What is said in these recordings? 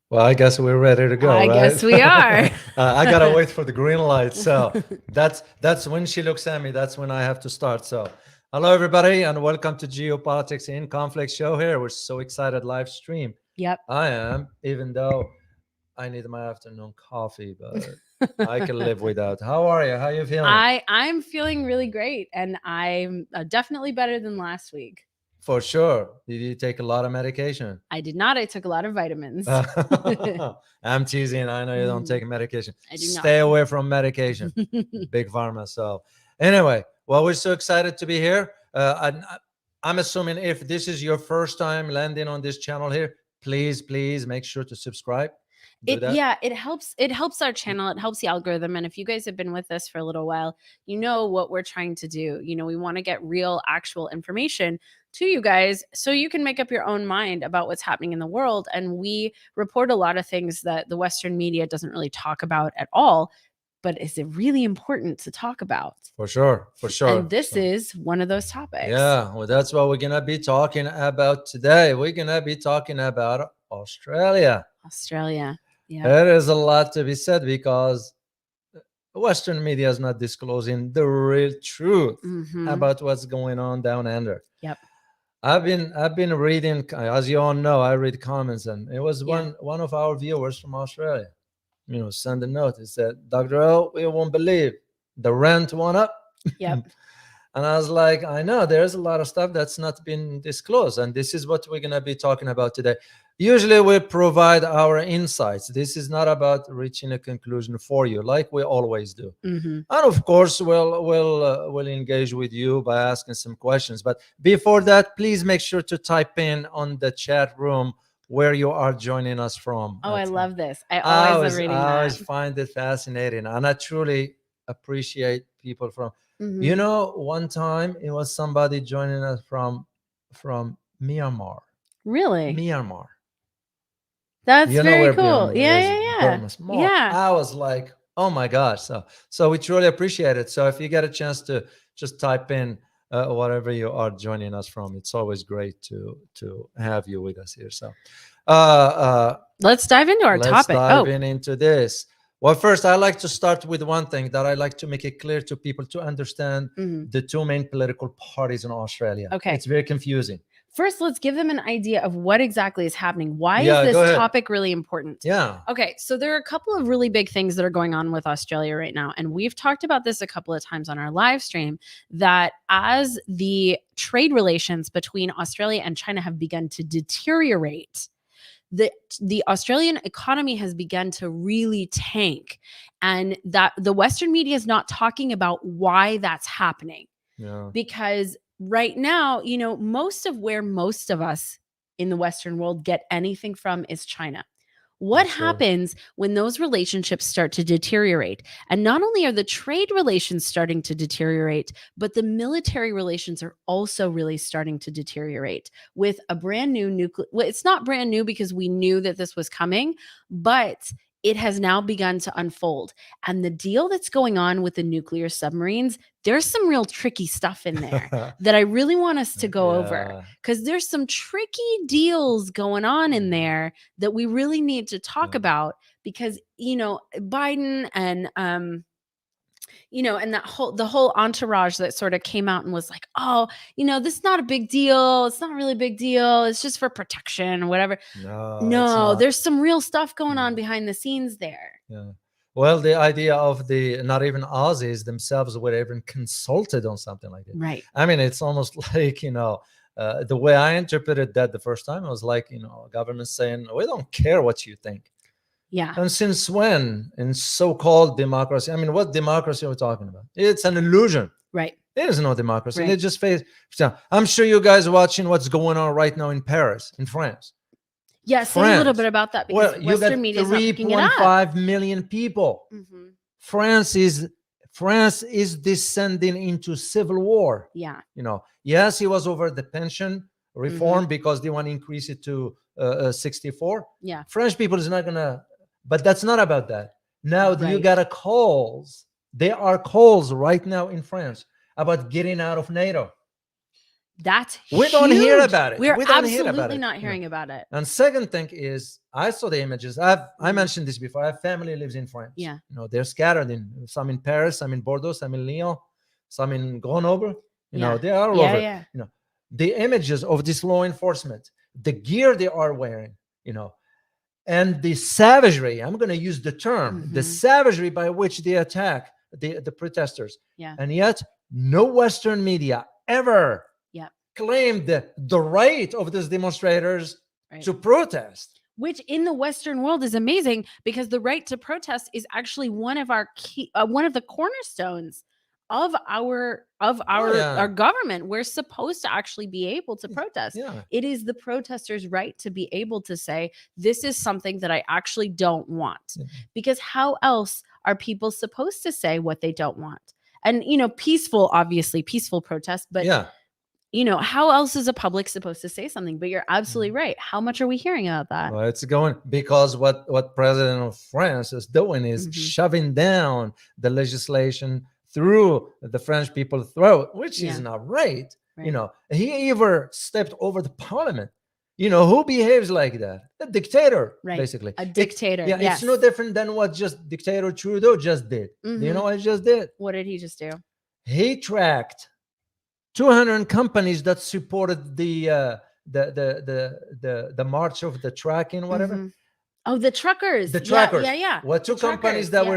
Well, I guess we're ready to go, I right? guess we are. I gotta wait for the green light. So that's when she looks at me. That's when I have to start. So, hello everybody, and welcome to Geopolitics in Conflict show. Here, we're so excited live stream. Yep. I am, even though I need my afternoon coffee, but I can live without. How are you? How you feeling? I'm feeling really great, and I'm definitely better than last week. For sure. Did you take a lot of medication? I did not. I took a lot of vitamins. I'm teasing. I know you don't Mhm. take medication. I do not. Stay away from medication. Big pharma. So, anyway, well, we're so excited to be here. I'm assuming if this is your first time landing on this channel here, please make sure to subscribe. Do that. It helps our channel, it helps the algorithm, and if you guys have been with us for a little while, you know what we're trying to do. We want to get real actual information to you guys so you can make up your own mind about what's happening in the world. And we report a lot of things that the Western media doesn't really talk about at all, but is it really important to talk about? For sure. And this is one of those topics. Yeah, well, that's what we're gonna be talking about today. We're gonna be talking about Australia. Yeah. There is a lot to be said because Western media is not disclosing the real truth about what's going on down under. Yep. I've been reading, as you all know, I read comments, and it was one of our viewers from Australia, send a note. He said, "Dr. O, we won't believe the rent went up." Yep. And I was like, I know there's a lot of stuff that's not been disclosed, and this is what we're gonna be talking about today. Usually we provide our insights. This is not about reaching a conclusion for you, like we always do. And of course, we'll engage with you by asking some questions. But before that, please make sure to type in on the chat room where you are joining us from. Oh, I love this. I I always find it fascinating, and I truly appreciate people from. One time it was somebody joining us from Myanmar. Really? Myanmar. That's very cool. Yeah. I was like, oh my gosh. So we truly appreciate it. So if you get a chance to just type in whatever you are joining us from, it's always great to have you with us here. So let's dive into our topic. Let's dive into this. Well, first, I like to start with one thing that I like to make it clear to people to understand the two main political parties in Australia. Okay. It's very confusing. First, let's give them an idea of what exactly is happening. Why is this topic really important? Yeah. Okay, so there are a couple of really big things that are going on with Australia right now. And we've talked about this a couple of times on our live stream, that as the trade relations between Australia and China have begun to deteriorate, the Australian economy has begun to really tank, and that the Western media is not talking about why that's happening. Yeah. Because right now, most of us in the Western world get anything from is China. What happens when those relationships start to deteriorate? And not only are the trade relations starting to deteriorate, but the military relations are also really starting to deteriorate with a brand new nuclear. Well, it's not brand new because we knew that this was coming, but it has now begun to unfold. And the deal that's going on with the nuclear submarines, there's some real tricky stuff in there that I really want us to go over, because there's some tricky deals going on in there that we really need to talk about, because, Biden and, and the whole entourage that sort of came out and was like, oh, this is not a big deal. It's not really a big deal. It's just for protection or whatever. No, there's some real stuff going on behind the scenes there. Yeah. Well, the idea of not even Aussies themselves were even consulted on something like that. Right. I mean, it's almost like, the way I interpreted that the first time, it was like, government saying, we don't care what you think. Yeah. And since when in so-called democracy? I mean, what democracy are we talking about? It's an illusion. Right. There is no democracy. They just face. I'm sure you guys are watching what's going on right now in Paris, in France. Yeah, say a little bit about that, because Western media is not picking it up. 3.5 million people. France is descending into civil war. Yeah. Yes, it was over the pension reform because they want to increase it to 64. Yeah. French people is not gonna, but that's not about that. Now you got calls. There are calls right now in France about getting out of NATO. That's We don't hear huge. about it. We're We don't hear about absolutely it, not you know. hearing about it. And second thing is, I saw the images. I Mhm. mentioned this before. I have family lives in France. Yeah. You know, they're scattered in some in Paris, some in Bordeaux, some in Lyon, some in Grenoble. You know, Yeah. they are all Yeah, over. yeah. You know, the images of this law enforcement, the gear they are wearing, you know, and the savagery. I'm going to use the term, the Mhm. savagery by which they attack the protesters. Yeah. And yet, no Western media ever Yeah. claimed the right of these demonstrators Right. to protest. Which in the Western world is amazing, because the right to protest is actually one of our key, one of the cornerstones of our yeah. our government. We're supposed to actually be able to protest. Yeah. It is the protesters' right to be able to say, this is something that I actually don't want. Yeah. Because how else are people supposed to say what they don't want? And, you know, peaceful, obviously peaceful protest, but Yeah. you know, how else is a public supposed to say something? But you're absolutely right. How much are we hearing about that? Well, it's going because what President of France is doing is Mhm. shoving down the legislation through the French people's throat, which Yeah. is not right. You Right. know, he even stepped over the parliament. You know, who behaves like that? A dictator, Right. basically. A dictator. Yeah, Yes. it's no different than what just dictator Trudeau just did. Do you know Mhm. what he just did? What did he just do? He tracked 200 companies that supported the march of the tracking, whatever. Mhm. Oh, the truckers. The trackers. Yeah, yeah, yeah. What two The companies truckers, that yeah.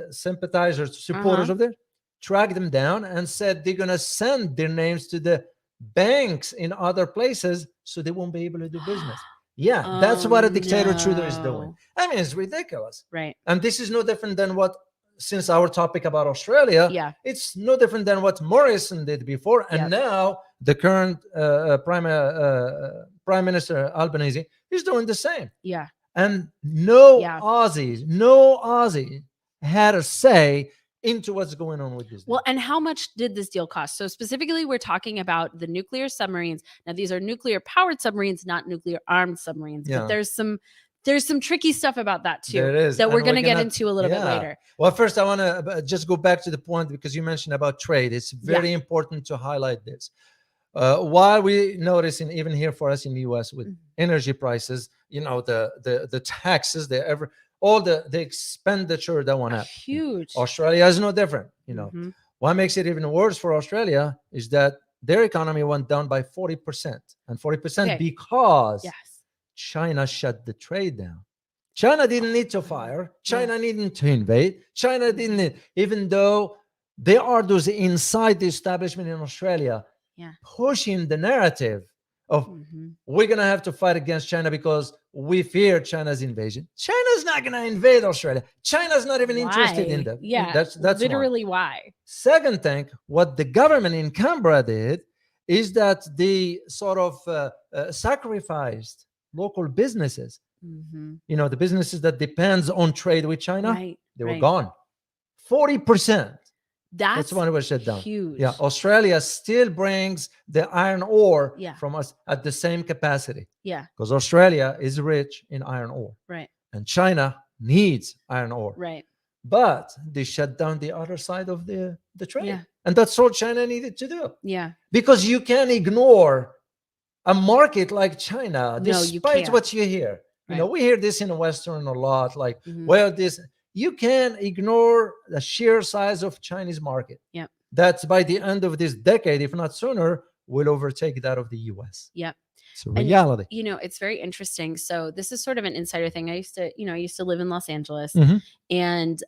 were sympathizers, supporters Uh-huh. of theirs, tracked them down and said they're gonna send their names to the banks in other places so they won't be able to do business. Yeah, that's what a dictator Trudeau is doing. no. I mean, it's ridiculous. Right. And this is no different than what, since our topic about Australia, Yeah. it's no different than what Morrison did before. And Yep. now the current Prime Minister Albanese is doing the same. Yeah. And no Yeah. Aussie had a say into what's going on with this. Well, and how much did this deal cost? So specifically, we're talking about the nuclear submarines. Now, these are nuclear powered submarines, not nuclear armed submarines. Yeah. But there's some tricky stuff about that too, There is, that and we're going to we're get gonna- into a little bit yeah. later. Well, first, I want to just go back to the point because you mentioned about trade. It's very important to highlight this. While we noticing even here for us in the US with Mhm. energy prices, you know, the taxes, all the expenditure that went up. Huge. Australia is no different. You know, Mhm. what makes it even worse for Australia is that their economy went down by 40%, and 40% Okay. because Yes. China shut the trade down. China didn't need to fire. China needed to invade. China didn't need, even though there are those inside the establishment in Australia Yeah. pushing the narrative of Mhm. we're going to have to fight against China because we fear China's invasion. China's not going to invade Australia. China's not even interested in Why? that. Yeah. That's literally one. why. Second thing, what the government in Canberra did is that they sort of sacrificed local businesses. Mhm. You know, the businesses that depends on trade with China, Right. they were right. gone. 40%. That's one was shut down. huge. Yeah, Australia still brings the iron ore Yeah. from us at the same capacity Yeah. because Australia is rich in iron ore Right. and China needs iron ore. Right. But they shut down the other side of the trade. Yeah. And that's all China needed to do. Yeah. Because you can't ignore a market like China, No, you despite can't. what you hear. You know, Right. we hear this in the Western a lot, like, Mhm. well, you can't ignore the sheer size of Chinese market. Yep. That's by the end of this decade, if not sooner, will overtake that of the US. Yep. It's a reality. You know, it's very interesting. So this is sort of an insider thing. I used to live in Los Angeles, Mhm. and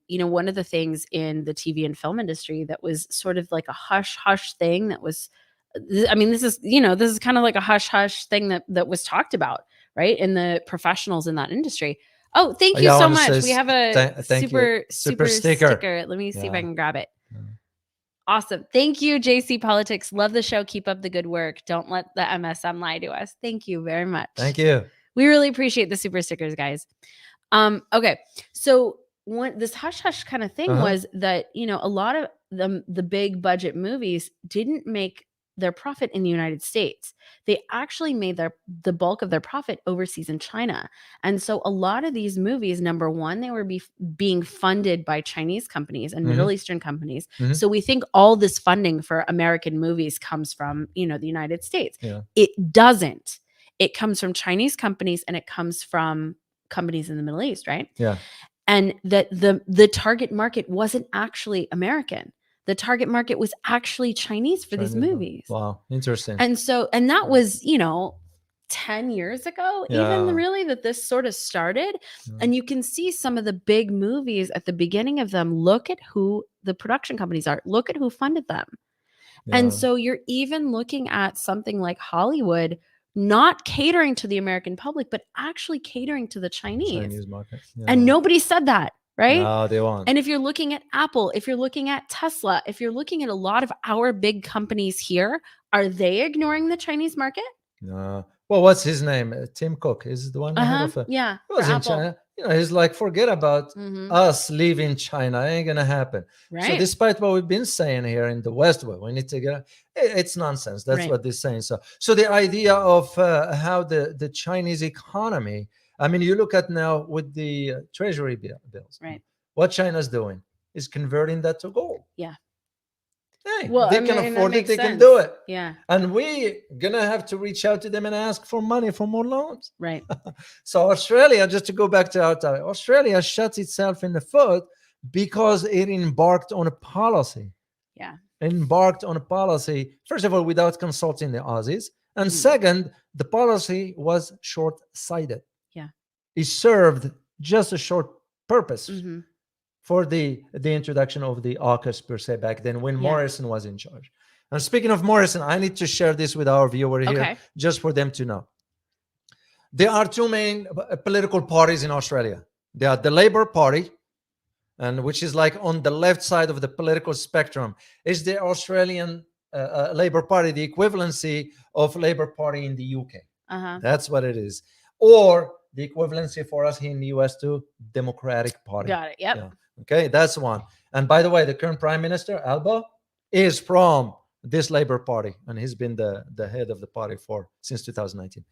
you know, one of the things in the TV and film industry that was sort of like a hush hush thing that was, I mean, this is kind of like a hush hush thing that was talked about, right, in the professionals in that industry. Oh, thank you Yeah, I so wanna much. say We have a thank you. super sticker. Let me see if I Yeah. can grab it. Yeah. Awesome. Thank you, JC Politics. Love the show. Keep up the good work. Don't let the MSM lie to us. Thank you very much. Thank you. We really appreciate the super stickers, guys. Okay. So this hush hush kind of thing Uh-huh. was that, you know, a lot of the big budget movies didn't make their profit in the United States. They actually made the bulk of their profit overseas in China. And so a lot of these movies, number one, they were being funded by Chinese companies and Middle Eastern companies. So we think all this funding for American movies comes from, the United States. Yeah. It doesn't. It comes from Chinese companies and it comes from companies in the Middle East, right? Yeah. And that the target market wasn't actually American. The target market was actually Chinese for these movies. Wow, interesting. And that was, 10 years ago, even Yeah. really, that this sort of started. And you can see some of the big movies at the beginning of them. Look at who the production companies are. Look at who funded them. Yeah. And so you're even looking at something like Hollywood not catering to the American public, but actually catering to the Chinese market. Yeah. And nobody said that, right? No, they won't. And if you're looking at Apple, if you're looking at Tesla, if you're looking at a lot of our big companies here, are they ignoring the Chinese market? No. Well, what's his name? Tim Cook is the one head of yeah, he was for in Apple. China. He's like, forget about us leaving China. It ain't gonna happen. Right. So despite what we've been saying here in the West, well, we need to get it's nonsense. That's what they're saying. So the idea of how the Chinese economy, I mean, you look at now with the treasury bills, right? What China's doing is converting that to gold. Yeah. Hey, well, they can afford it, they can do it. Yeah. And we're going to have to reach out to them and ask for money for more loans. Right. So Australia, just to go back to our topic, Australia shot itself in the foot because it embarked on a policy. Yeah. Embarked on a policy, first of all, without consulting the Aussies. And second, the policy was short-sighted. Yeah. It served just a short purpose. For the introduction of the AUKUS per se back then when Morrison was in charge. And speaking of Morrison, I need to share this with our viewer here just for them to know. There are two main political parties in Australia. There are the Labour Party, and which is like on the left side of the political spectrum. Is the Australian Labour Party the equivalency of Labour Party in the UK? That's what it is. Or the equivalency for us here in the US to Democratic Party. Got it. Yep. Yeah. Okay, that's one. And by the way, the current Prime Minister, Alba, is from this Labour Party, and he's been the head of the party since 2019.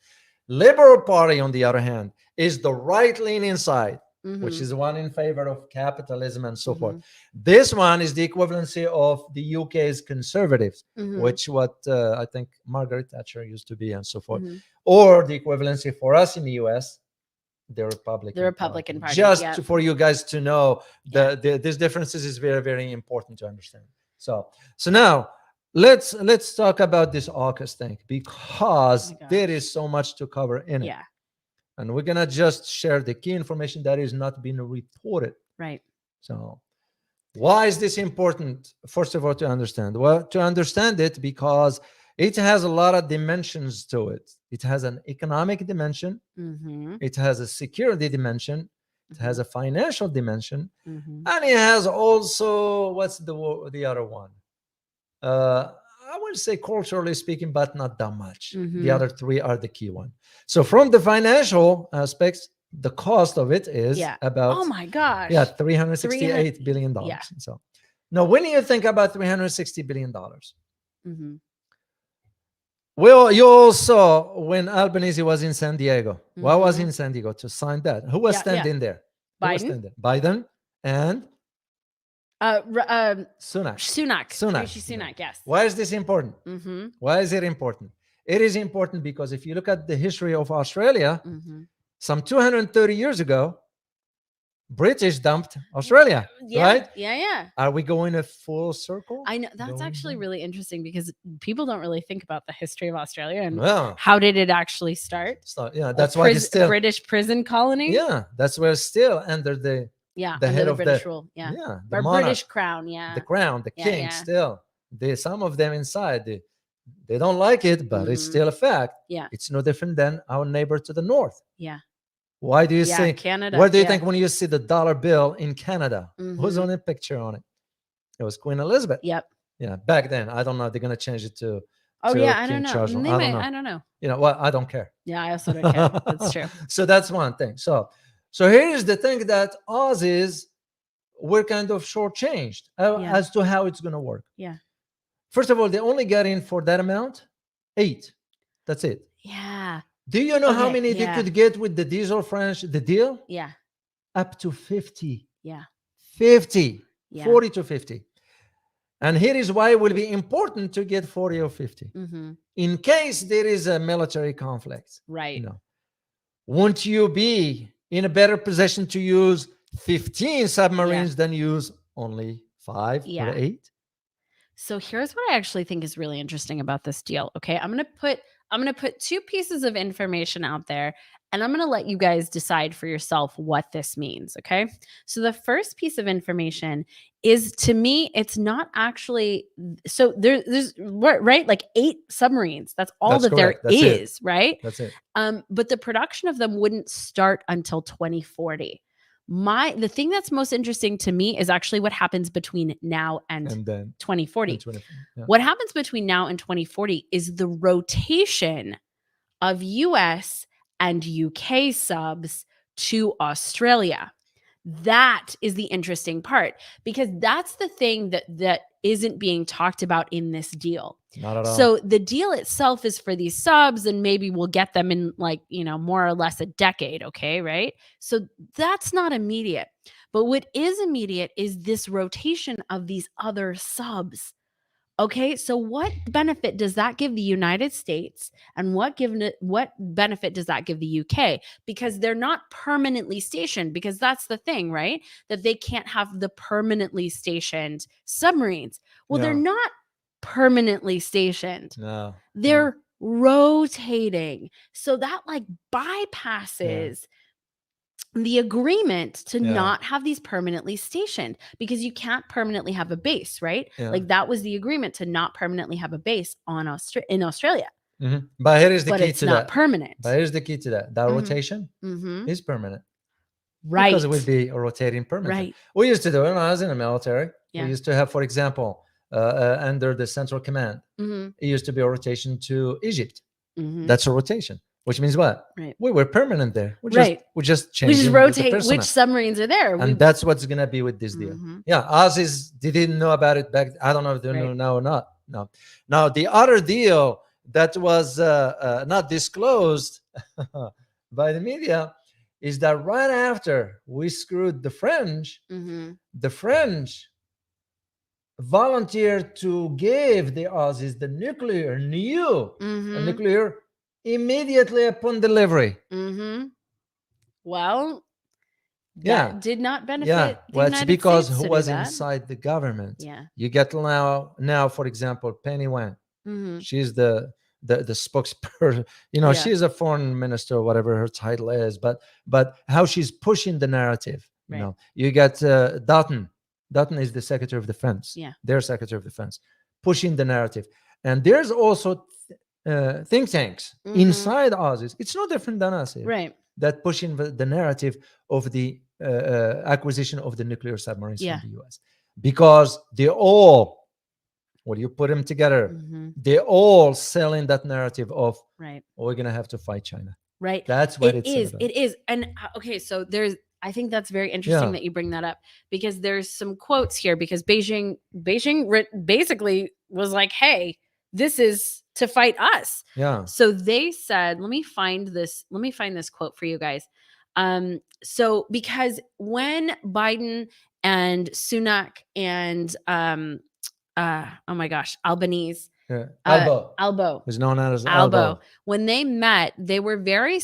Liberal Party, on the other hand, is the right-leaning side, which is the one in favor of capitalism and so forth. This one is the equivalency of the UK's Conservatives, which I think Margaret Thatcher used to be and so forth. Or the equivalency for us in the US, the Republican Party. Just for you guys to know, these differences is very, very important to understand. So now let's talk about this AUKUS thing, because there is so much to cover in it. And we're gonna just share the key information that is not being reported. Right. So why is this important? First of all, to understand. Well, to understand it, because it has a lot of dimensions to it. It has an economic dimension. It has a security dimension. It has a financial dimension. And it has also, what's the other one? I would say culturally speaking, but not that much. The other three are the key one. So from the financial aspects, the cost of it is about, oh my gosh, $368 billion. So now, when you think about $360 billion, well, you all saw when Albanese was in San Diego. Why was he in San Diego? To sign that. Who was standing there? Biden and Sunak. Rishi Sunak, yes. Why is this important? Why is it important? It is important because if you look at the history of Australia, some 230 years ago, British dumped Australia, right? Yeah. Are we going a full circle? I know that's actually really interesting because people don't really think about the history of Australia and Well, how did it actually start? So, that's why it's still British prison colony. Yeah, that's where it's still under the head of British the rule. the or monarch, British crown. Yeah, the crown, the king. Still, some of them inside they don't like it, but it's still a fact. Yeah, it's no different than our neighbor to the north. Yeah. Why do you think Canada? What do you think when you see the dollar bill in Canada? Who's on the picture on it? It was Queen Elizabeth. Yep. Yeah, back then. I don't know. They're gonna change it to. I don't King know. Charles. I don't know. You know what? I don't care. Yeah, I also don't care. That's true. So that's one thing. So here's the thing that Aussies were kind of shortchanged as to how it's gonna work. Yeah. First of all, they only got in for that amount, 8. That's it. Yeah. Do you know how Okay, many they yeah. could get with the diesel French, the deal? Yeah. Up to 50. Yeah. 50. Yeah. 40 to 50. And here is why it will be important to get 40 or 50. Mm-hmm. In case there is a military conflict, Right. you know, won't you be in a better position to use 15 submarines than use only 5 or Yeah. 8? So here's what I actually think is really interesting about this deal. Okay. I'm gonna put 2 pieces of information out there, and I'm gonna let you guys decide for yourself what this means. Okay. So the first piece of information is, to me, it's not actually, so there's right, like 8 submarines. That's all That's that there correct. That's it. is, right? That's it. But the production of them wouldn't start until 2040. The thing that's most interesting to me is actually what happens between now and And then 2040. 20, yeah. What happens between now and 2040 is the rotation of US and UK subs to Australia. That is the interesting part, because that's the thing that isn't being talked about in this deal. Not at all. So the deal itself is for these subs, and maybe we'll get them in, like, more or less a decade. Okay. Right. So that's not immediate. But what is immediate is this rotation of these other subs. Okay, so what benefit does that give the United States, and what benefit does that give the UK? Because they're not permanently stationed, because that's the thing, right? That they can't have the permanently stationed submarines. Well, they're Yeah. not permanently stationed. No. They're rotating. So that, like, bypasses the agreement to not have these permanently stationed, because you can't permanently have a base, right? Yeah. Like, that was the agreement, to not permanently have a base in Australia. Mhm. But here is the But key it's to not that. permanent. But here's the key to that. That Mhm. rotation Mm-hmm. is permanent. Right. Because it will be rotating permanently. Right. We used to do it when I was in the military. Yeah. We used to have, for example, under the central command, Mm-hmm. it used to be a rotation to Egypt. Mm-hmm. That's a rotation, which means what? Right. We were permanent there. We just We changing just the rotate personnel. which submarines are there. And that's what's gonna be with this deal. Mhm. Yeah, Aussies didn't know about it back. I don't know if they know now or not. No. Now the other deal that was not disclosed by the media is that right after we screwed the French, Mm-hmm. the French volunteered to give the Aussies the nuclear, Mm-hmm. nuclear immediately upon delivery. Mm-hmm. Well, Yeah. that did not benefit Yeah, the well, it's United because States who to do was that. inside the government. Yeah. You get now, for example, Penny Wang. Mm-hmm. She's the spokesperson. She's a foreign minister or whatever her title is. But how she's pushing the narrative. Right. You get Dutton. Dutton is the Secretary of Defense. Yeah. Their Secretary of Defense, pushing the narrative. And there's also think tanks inside Aussies. It's no different than us here. Right. That pushing the narrative of the acquisition of the nuclear submarines from the US, because they all, when you put them together, they all selling that narrative of, we're gonna have to fight China. Right. That's what it is. It is. And okay, so I think that's very interesting that you bring that up, because there's some quotes here, because Beijing basically was like, hey, this is to fight us. Yeah. So they said, let me find this quote for you guys. So because when Biden and Sunak and oh my gosh, Albanese, Albo is known as Albo. When they met, they were very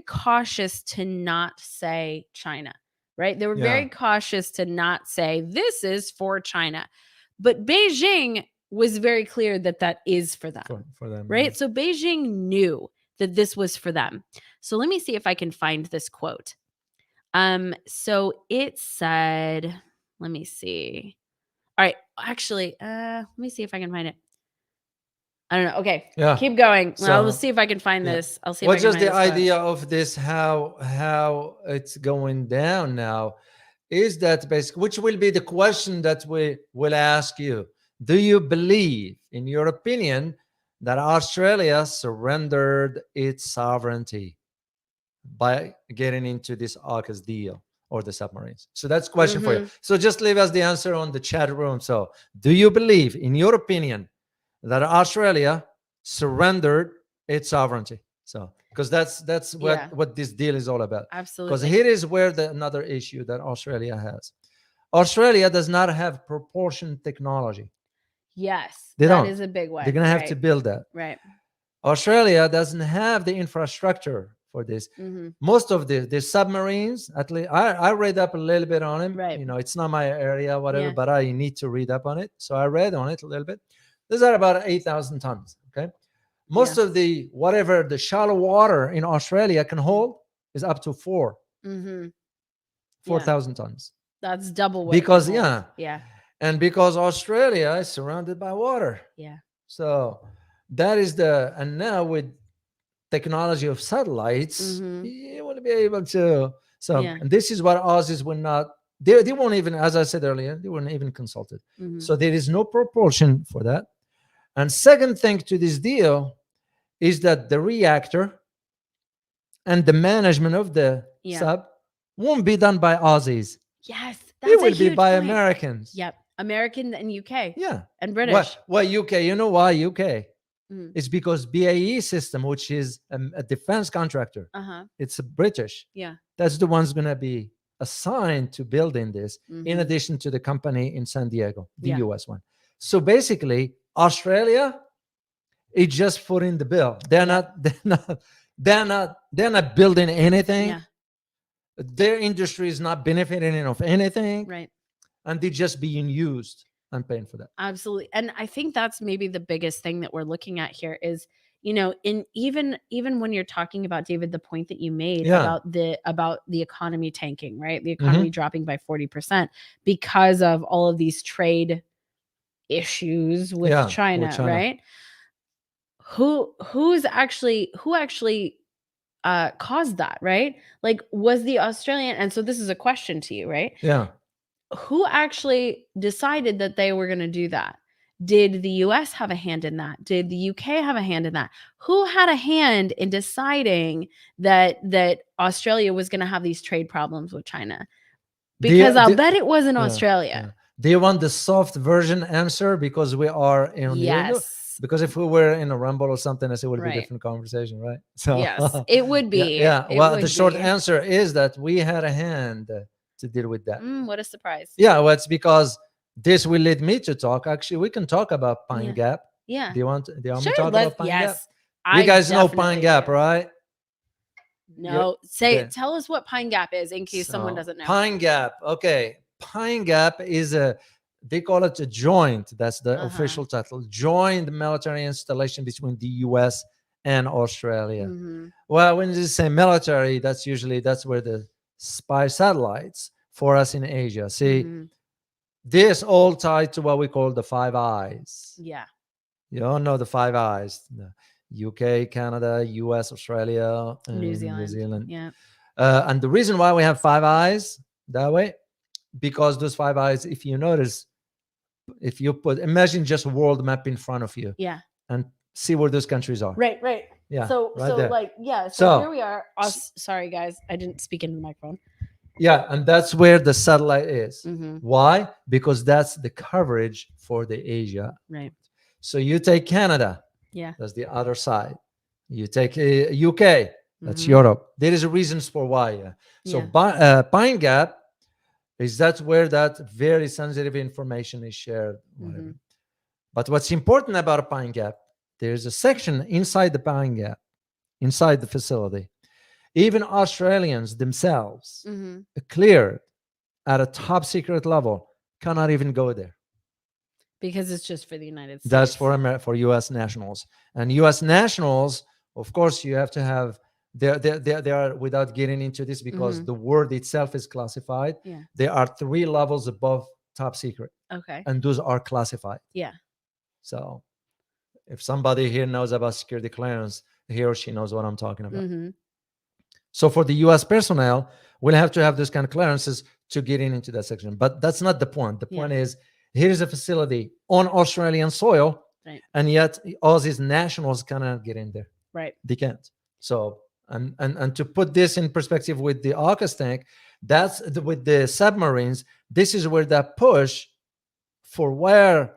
cautious to not say China, right? They were very cautious to not say this is for China, but Beijing was very clear that is for them, right? So Beijing knew that this was for them. So let me see if I can find this quote. So it said, let me see. All right, actually, let me see if I can find it. I don't know. Okay, keep going. So, we'll see if I can find this. I'll see. What's just the idea of this? How it's going down now? Is that basically, which will be the question that we will ask you? Do you believe, in your opinion, that Australia surrendered its sovereignty by getting into this AUKUS deal? or the submarines? So that's a question for you. Mhm. So just leave us the answer on the chat room. So do you believe, in your opinion, that Australia surrendered its sovereignty? So because that's Yeah. what this deal is all about. Because Absolutely. here is where another issue that Australia has. Australia does not have propulsion technology. Yes. They That don't. is a big one. They're gonna have to Right. build that. Right. Australia doesn't have the infrastructure for this. Mhm. Most of the submarines, at least I read up a little bit on them. Right. You know, it's not my area, whatever, Yeah. but I need to read up on it. So I read on it a little bit. These are about 8,000 tons. Okay. Most Yeah. of the whatever the shallow water in Australia can hold is up to Mhm. 4,000 tons. That's double what Because it can hold. yeah, Yeah. and because Australia is surrounded by water. Yeah. So that is and now with technology of satellites, Mhm. you will be able to. So, Yeah. and this is what Aussies will not, they won't even, as I said earlier, they weren't even consulted. Mhm. So there is no propulsion for that. And second thing to this deal is that the reactor and the management of the Yeah. sub won't be done by Aussies. Yes. It That's a will be huge by point. Americans. Yep. American and UK Yeah. and British. Why UK? You know why UK? Mm. It's because BAE system, which is a defense contractor, Uh-huh. it's a British. Yeah. That's the one's going to be assigned to building this, in Mhm. addition to the company in San Diego, the Yeah. US one. So basically, Australia is just footing the bill. They're Yep. not, they're not building anything. Yeah. Their industry is not benefiting of anything, Right. and they're just being used and paying for that. Absolutely. And I think that's maybe the biggest thing that we're looking at here is, you know, in even when you're talking about, David, the point that you made Yeah. about the economy tanking, right? The Mm-hmm. economy dropping by 40% because of all of these trade issues with Yeah, China, with China. right? Who actually caused that, right? Like, was the Australian, and so this is a question to you, right? Yeah. Who actually decided that they were going to do that? Did the US have a hand in that? Did the UK have a hand in that? Who had a hand in deciding that Australia was going to have these trade problems with China? Because I'll bet it wasn't Australia. Yeah. Do you want the soft version answer? Because we are in Yes. Because if we were in a rumble or something, I say it would be a Right. different conversation, right? So Yes, it would be. Yeah. It Well, would the short be. answer is that we had a hand to deal with that. What a surprise. Yeah. Well, it's because this will lead me to talk. Actually, we can talk about Pine Yeah. Gap. Yeah. Do you want me to Sure. talk about Pine Gap? Yes. You I guys know Pine definitely Gap, do. right? No, tell us what Pine Gap is in case someone doesn't know. Pine Gap. Okay. Pine Gap is they call it a joint. That's the official title. Joint military installation between the US and Australia. Mhm. Well, when you say military, that's where the spy satellites for us in Asia. See, Mhm. this all tied to what we call the Five Eyes. Yeah. You all know the Five Eyes. The UK, Canada, US, Australia, and New Zealand. Yeah. And the reason why we have Five Eyes that way, because those Five Eyes, if you notice, if you imagine just a world map in front of you, Yeah, and see where those countries are. Right. Yeah. So right there. like, yeah. So- Here we are. Sorry, guys, I didn't speak into the microphone. Yeah, and that's where the satellite is. Mhm. Why? Because that's the coverage for the Asia. Right. So you take Canada, Yeah. that's the other side. You take UK, that's Mhm. Europe. There is reasons for why. So Yeah. Pine Gap that's where that very sensitive information is shared. Whatever. Mhm. But what's important about a Pine Gap, there's a section inside the Pine Gap, inside the facility. Even Australians themselves, Mhm. cleared at a top secret level, cannot even go there. Because it's just for the United States. That's for U.S. nationals. And U.S. nationals, of course, you have to have. They are, without getting into this, because Mhm. the word itself is classified. Yeah. There are 3 levels above top secret, Okay. and those are classified. Yeah. So, if somebody here knows about security clearance, he or she knows what I'm talking about. Mhm. So, for the U.S. personnel, we'll have to have those kind of clearances to get into that section. But that's not the point. The point is, here's a facility on Australian soil, Right. and yet Aussies nationals cannot get in there. Right. They can't. So And to put this in perspective with the AUKUS tank, with the submarines, this is where that push for where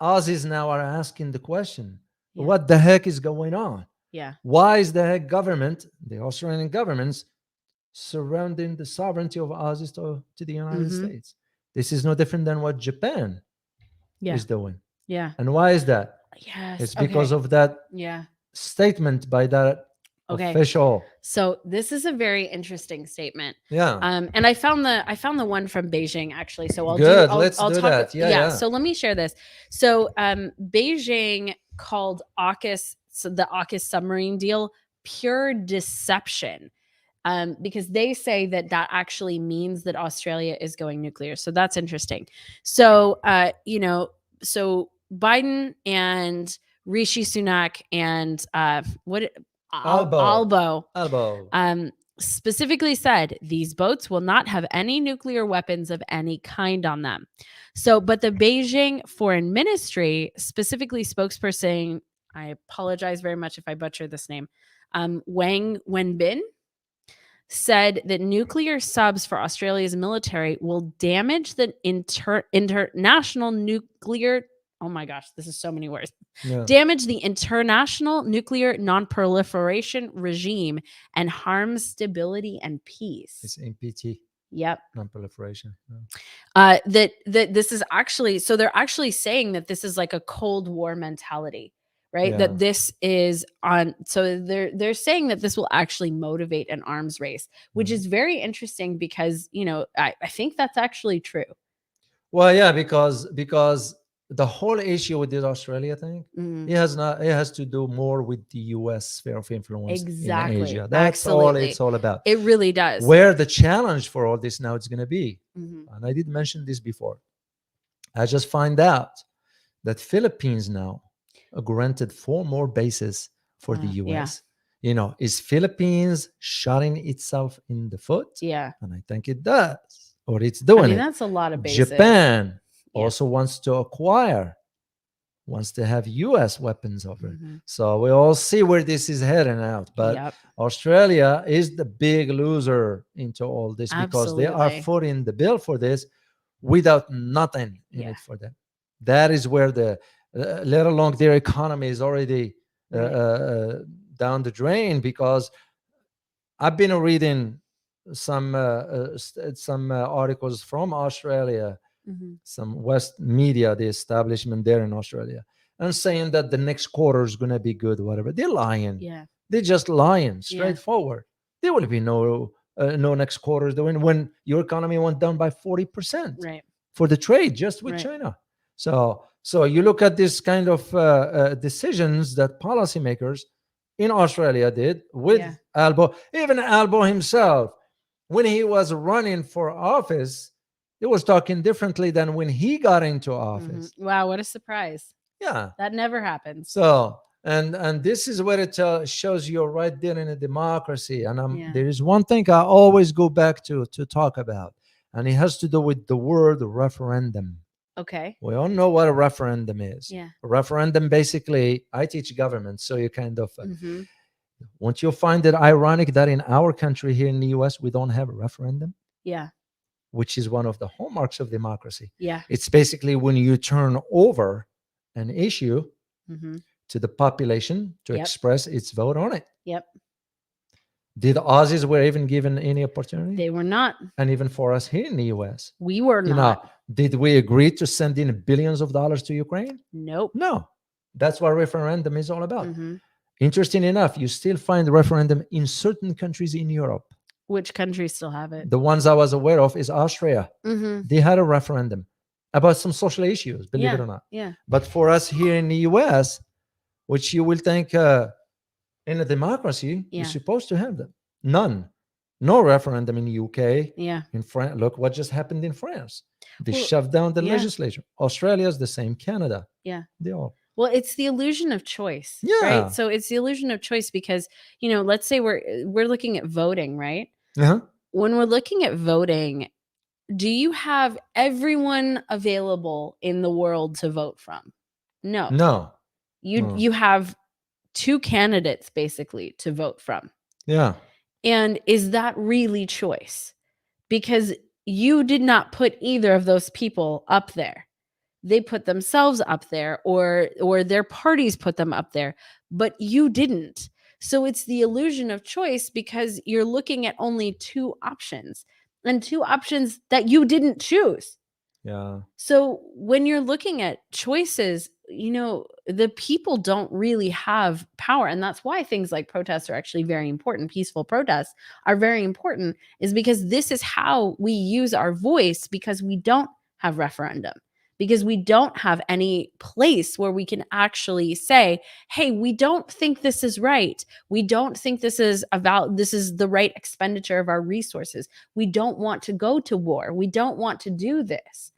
Aussies now are asking the question, Yeah. what the heck is going on? Yeah. Why is the heck government, the Australian governments, surrounding the sovereignty of Aussies to the United States? This is no different than what Japan Yeah. is doing. Yeah. And why is that? Yes. It's because of that Yeah. statement by that Okay. official. So this is a very interesting statement. Yeah. And I found the one from Beijing actually. So Good. I'll Let's do talk, that. Yeah. So let me share this. So Beijing called AUKUS, so the AUKUS submarine deal, pure deception. Because they say that actually means that Australia is going nuclear. So that's interesting. So so Biden and Rishi Sunak and Albo. Specifically said these boats will not have any nuclear weapons of any kind on them. So, but the Beijing Foreign Ministry, specifically spokesperson, I apologize very much if I butcher this name, Wang Wenbin, said that nuclear subs for Australia's military will damage the international nuclear. Oh my gosh, this is so many words. Yeah. Damage the international nuclear non-proliferation regime and harm stability and peace. It's NPT. Yep. Non-proliferation. That this is actually, so they're actually saying that this is like a Cold War mentality, right? Yeah. That this is on, so they're saying that this will actually motivate an arms race, which is very interesting because, I think that's actually true. Well, yeah, because the whole issue with this Australia thing, it has to do more with the US sphere of influence in Asia. That's all it's all about. It really does. Where the challenge for all this now is going to be, Mm-hmm. and I did mention this before, I just find out that Philippines now granted 4 more bases for the US. Yeah. Is Philippines shooting itself in the foot? Yeah. And I think it does, or it's doing it. That's a lot of bases. Japan also wants to have US weapons over it. So we all see where this is heading out. But Australia is the big loser into all this because they are footing the bill for this without nothing in it for them. That is where let alone their economy is already down the drain, because I've been reading some articles from Australia, some West media, the establishment there in Australia, and saying that the next quarter is going to be good, whatever. They're lying. Yeah. They're just lying, straightforward. There will be no next quarter when your economy went down by 40% for the trade just with China. So you look at this kind of decisions that policymakers in Australia did with Albo. Even Albo himself, when he was running for office, he was talking differently than when he got into office. Wow, what a surprise. Yeah. That never happens. So, and this is where it shows you're right there in a democracy. And there is one thing I always go back to talk about, and it has to do with the word referendum. Okay. We all know what a referendum is. Yeah. A referendum, basically, I teach government, so you kind of, won't you find it ironic that in our country here in the US, we don't have a referendum? Yeah. Which is one of the hallmarks of democracy. Yeah. It's basically when you turn over an issue to the population to express its vote on it. Yep. Did the Aussies were even given any opportunity? They were not. And even for us here in the US, we were not. Did we agree to send in billions of dollars to Ukraine? Nope. No. That's what referendum is all about. Interesting enough, you still find the referendum in certain countries in Europe. Which countries still have it? The ones I was aware of is Austria. They had a referendum about some social issues, believe it or not. Yeah. But for us here in the US, which you will think in a democracy, you're supposed to have them. None. No referendum in the UK. Yeah. In France. Look what just happened in France. They shoved down the legislature. Australia's the same. Canada. Yeah. They all. Well, it's the illusion of choice. Yeah. Right. So it's the illusion of choice because, let's say we're looking at voting, right? When we're looking at voting, do you have everyone available in the world to vote from? No. No. You have two candidates basically to vote from. Yeah. And is that really choice? Because you did not put either of those people up there. They put themselves up there, or their parties put them up there, but you didn't. So it's the illusion of choice because you're looking at only two options, and two options that you didn't choose. Yeah. So when you're looking at choices, the people don't really have power. And that's why things like protests are actually very important. Peaceful protests are very important, is because this is how we use our voice, because we don't have referendum, because we don't have any place where we can actually say, hey, we don't think this is right. We don't think this is the right expenditure of our resources. We don't want to go to war. We don't want to do this.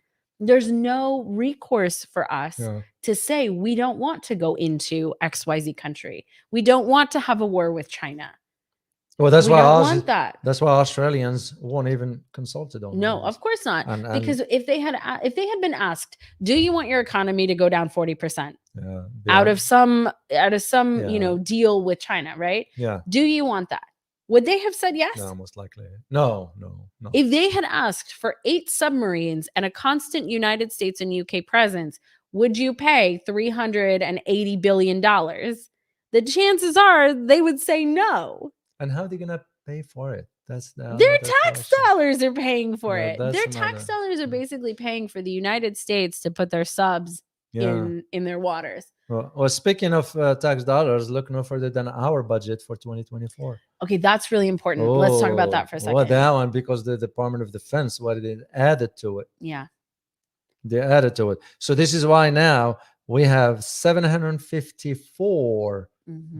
There's no recourse for us to say we don't want to go into XYZ country. We don't want to have a war with China. Well, that's we why don't want that. That's why Australians won't even consulted on. No, of course not. Because if they had been asked, do you want your economy to go down 40% out of some deal with China, right? Yeah. Do you want that? Would they have said yes? No, most likely. No. If they had asked for 8 submarines and a constant United States and UK presence, would you pay $380 billion? The chances are they would say no. And how are they going to pay for it? That's their tax dollars are paying for it. Their tax dollars are basically paying for the United States to put their subs in their waters. Well, speaking of tax dollars, look no further than our budget for 2024. Okay, that's really important. Let's talk about that for a second. Well, that one, because the Department of Defense, what they added to it. Yeah. They added to it. So this is why now we have 754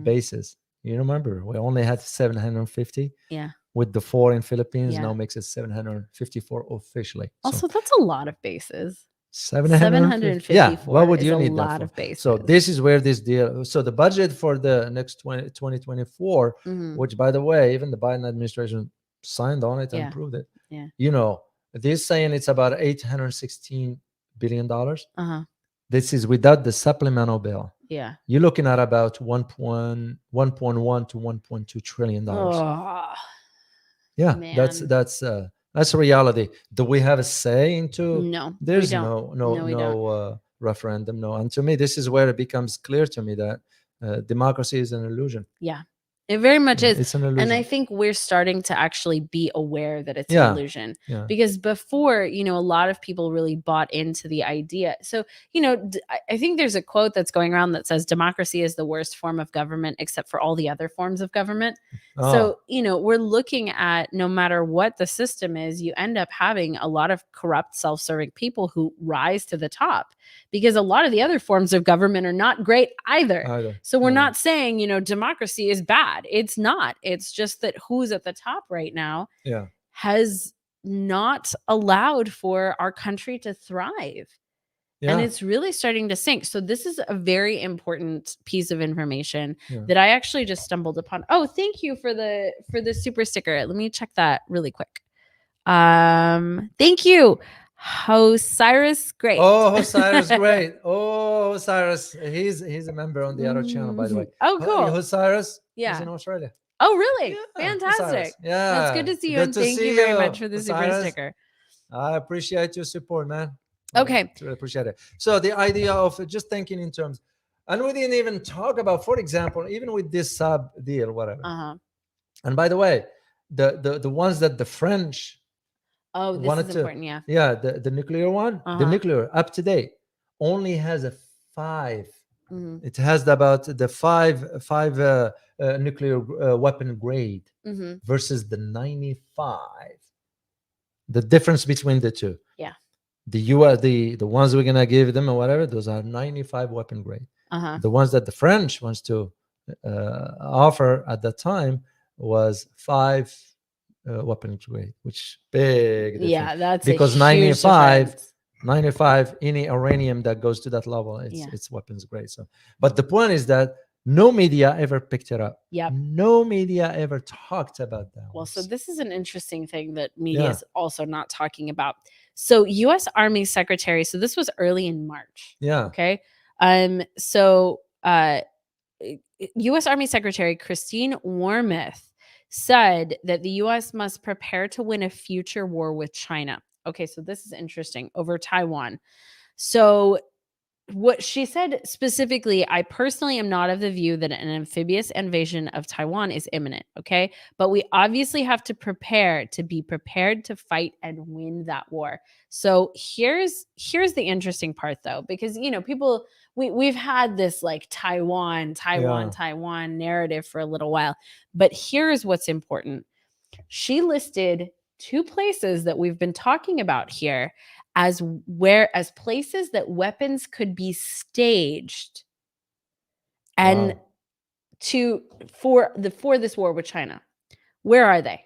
bases. You remember, we only had 750. Yeah. With the 4 in Philippines, now makes it 754 officially. Also, that's a lot of bases. 754. Yeah, what would you need a that lot for? Of bases. So this is where this deal. So the budget for the next 2024, which, by the way, even the Biden administration signed on it and approved it. Yeah. They're saying it's about $816 billion. This is without the supplemental bill. Yeah. You're looking at about 1.1 to 1.2 trillion dollars. Oh, yeah, man. that's a reality. Do we have a say into? No, there's no referendum. No, and to me, this is where it becomes clear to me that democracy is an illusion. Yeah, it very much is. It's an illusion. And I think we're starting to actually be aware that it's an illusion. Yeah. Because before, a lot of people really bought into the idea. So, I think there's a quote that's going around that says democracy is the worst form of government except for all the other forms of government. So, we're looking at, no matter what the system is, you end up having a lot of corrupt, self-serving people who rise to the top, because a lot of the other forms of government are not great either. So we're not saying, democracy is bad. It's not. It's just that who's at the top right now has not allowed for our country to thrive. And it's really starting to sink. So this is a very important piece of information that I actually just stumbled upon. Oh, thank you for the super sticker. Let me check that really quick. Thank you. Osiris, great. Oh, Osiris, great. Oh, Osiris, he's a member on the other channel, by the way. Oh, cool. Osiris, yeah, he's in Australia. Oh, really? Yeah, fantastic. Osiris. Yeah, that's good to see you. Good and thank you very much for the Osiris. Super sticker. I appreciate your support, man. Okay, I really appreciate it. So the idea of just thinking in terms, and we didn't even talk about, for example, even with this sub deal, whatever. And by the way, the ones that the French. Oh, this is important. Yeah, the nuclear one, the nuclear up to date only has a 5. It has about the 5 nuclear weapon grade versus the 95. The difference between the two. Yeah. The US, the ones we're gonna give them or whatever, those are 95 weapon grade. The ones that the French wants to offer at that time was 5 weapon grade, which big difference. Yeah, that's because 95 any uranium that goes to that level, it's weapons grade. So, but the point is that no media ever picked it up. Yep. No media ever talked about that. Well, so this is an interesting thing that media is also not talking about. So U.S. Army Secretary, so this was early in March. Yeah. Okay. So U.S. Army Secretary Christine Wormuth said that the U.S. must prepare to win a future war with China. Okay, so this is interesting over Taiwan. So what she said specifically, I personally am not of the view that an amphibious invasion of Taiwan is imminent, okay? But we obviously have to prepare to be prepared to fight and win that war. So here's the interesting part though, because people we've had this like Taiwan narrative for a little while. But here's what's important. She listed 2 places that we've been talking about here as places that weapons could be staged and for this war with China. Where are they?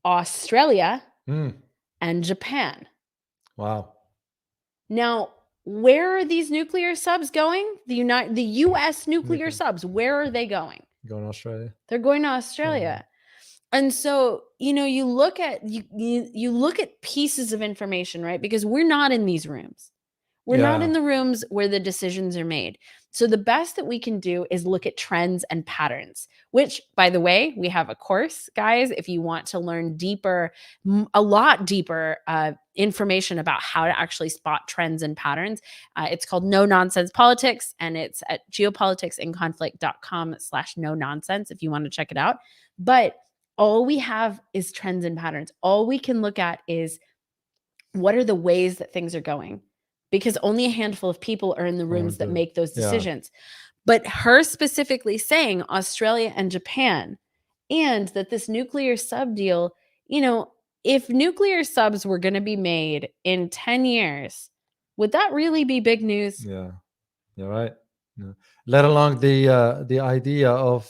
Australia and Japan. Wow. Now, where are these nuclear subs going? The US nuclear subs, where are they going? Going to Australia. They're going to Australia. And so, you look at you look at pieces of information, right? Because we're not in these rooms. We're not in the rooms where the decisions are made. So the best that we can do is look at trends and patterns, which, by the way, we have a course, guys, if you want to learn a lot deeper information about how to actually spot trends and patterns. It's called No Nonsense Politics, and it's at geopoliticsinconflict.com/no nonsense if you want to check it out. But all we have is trends and patterns. All we can look at is what are the ways that things are going, because only a handful of people are in the rooms that make those decisions. But her specifically saying Australia and Japan, and that this nuclear sub deal, if nuclear subs were going to be made in 10 years, would that really be big news? Yeah, you're right. Yeah. Let alone the idea of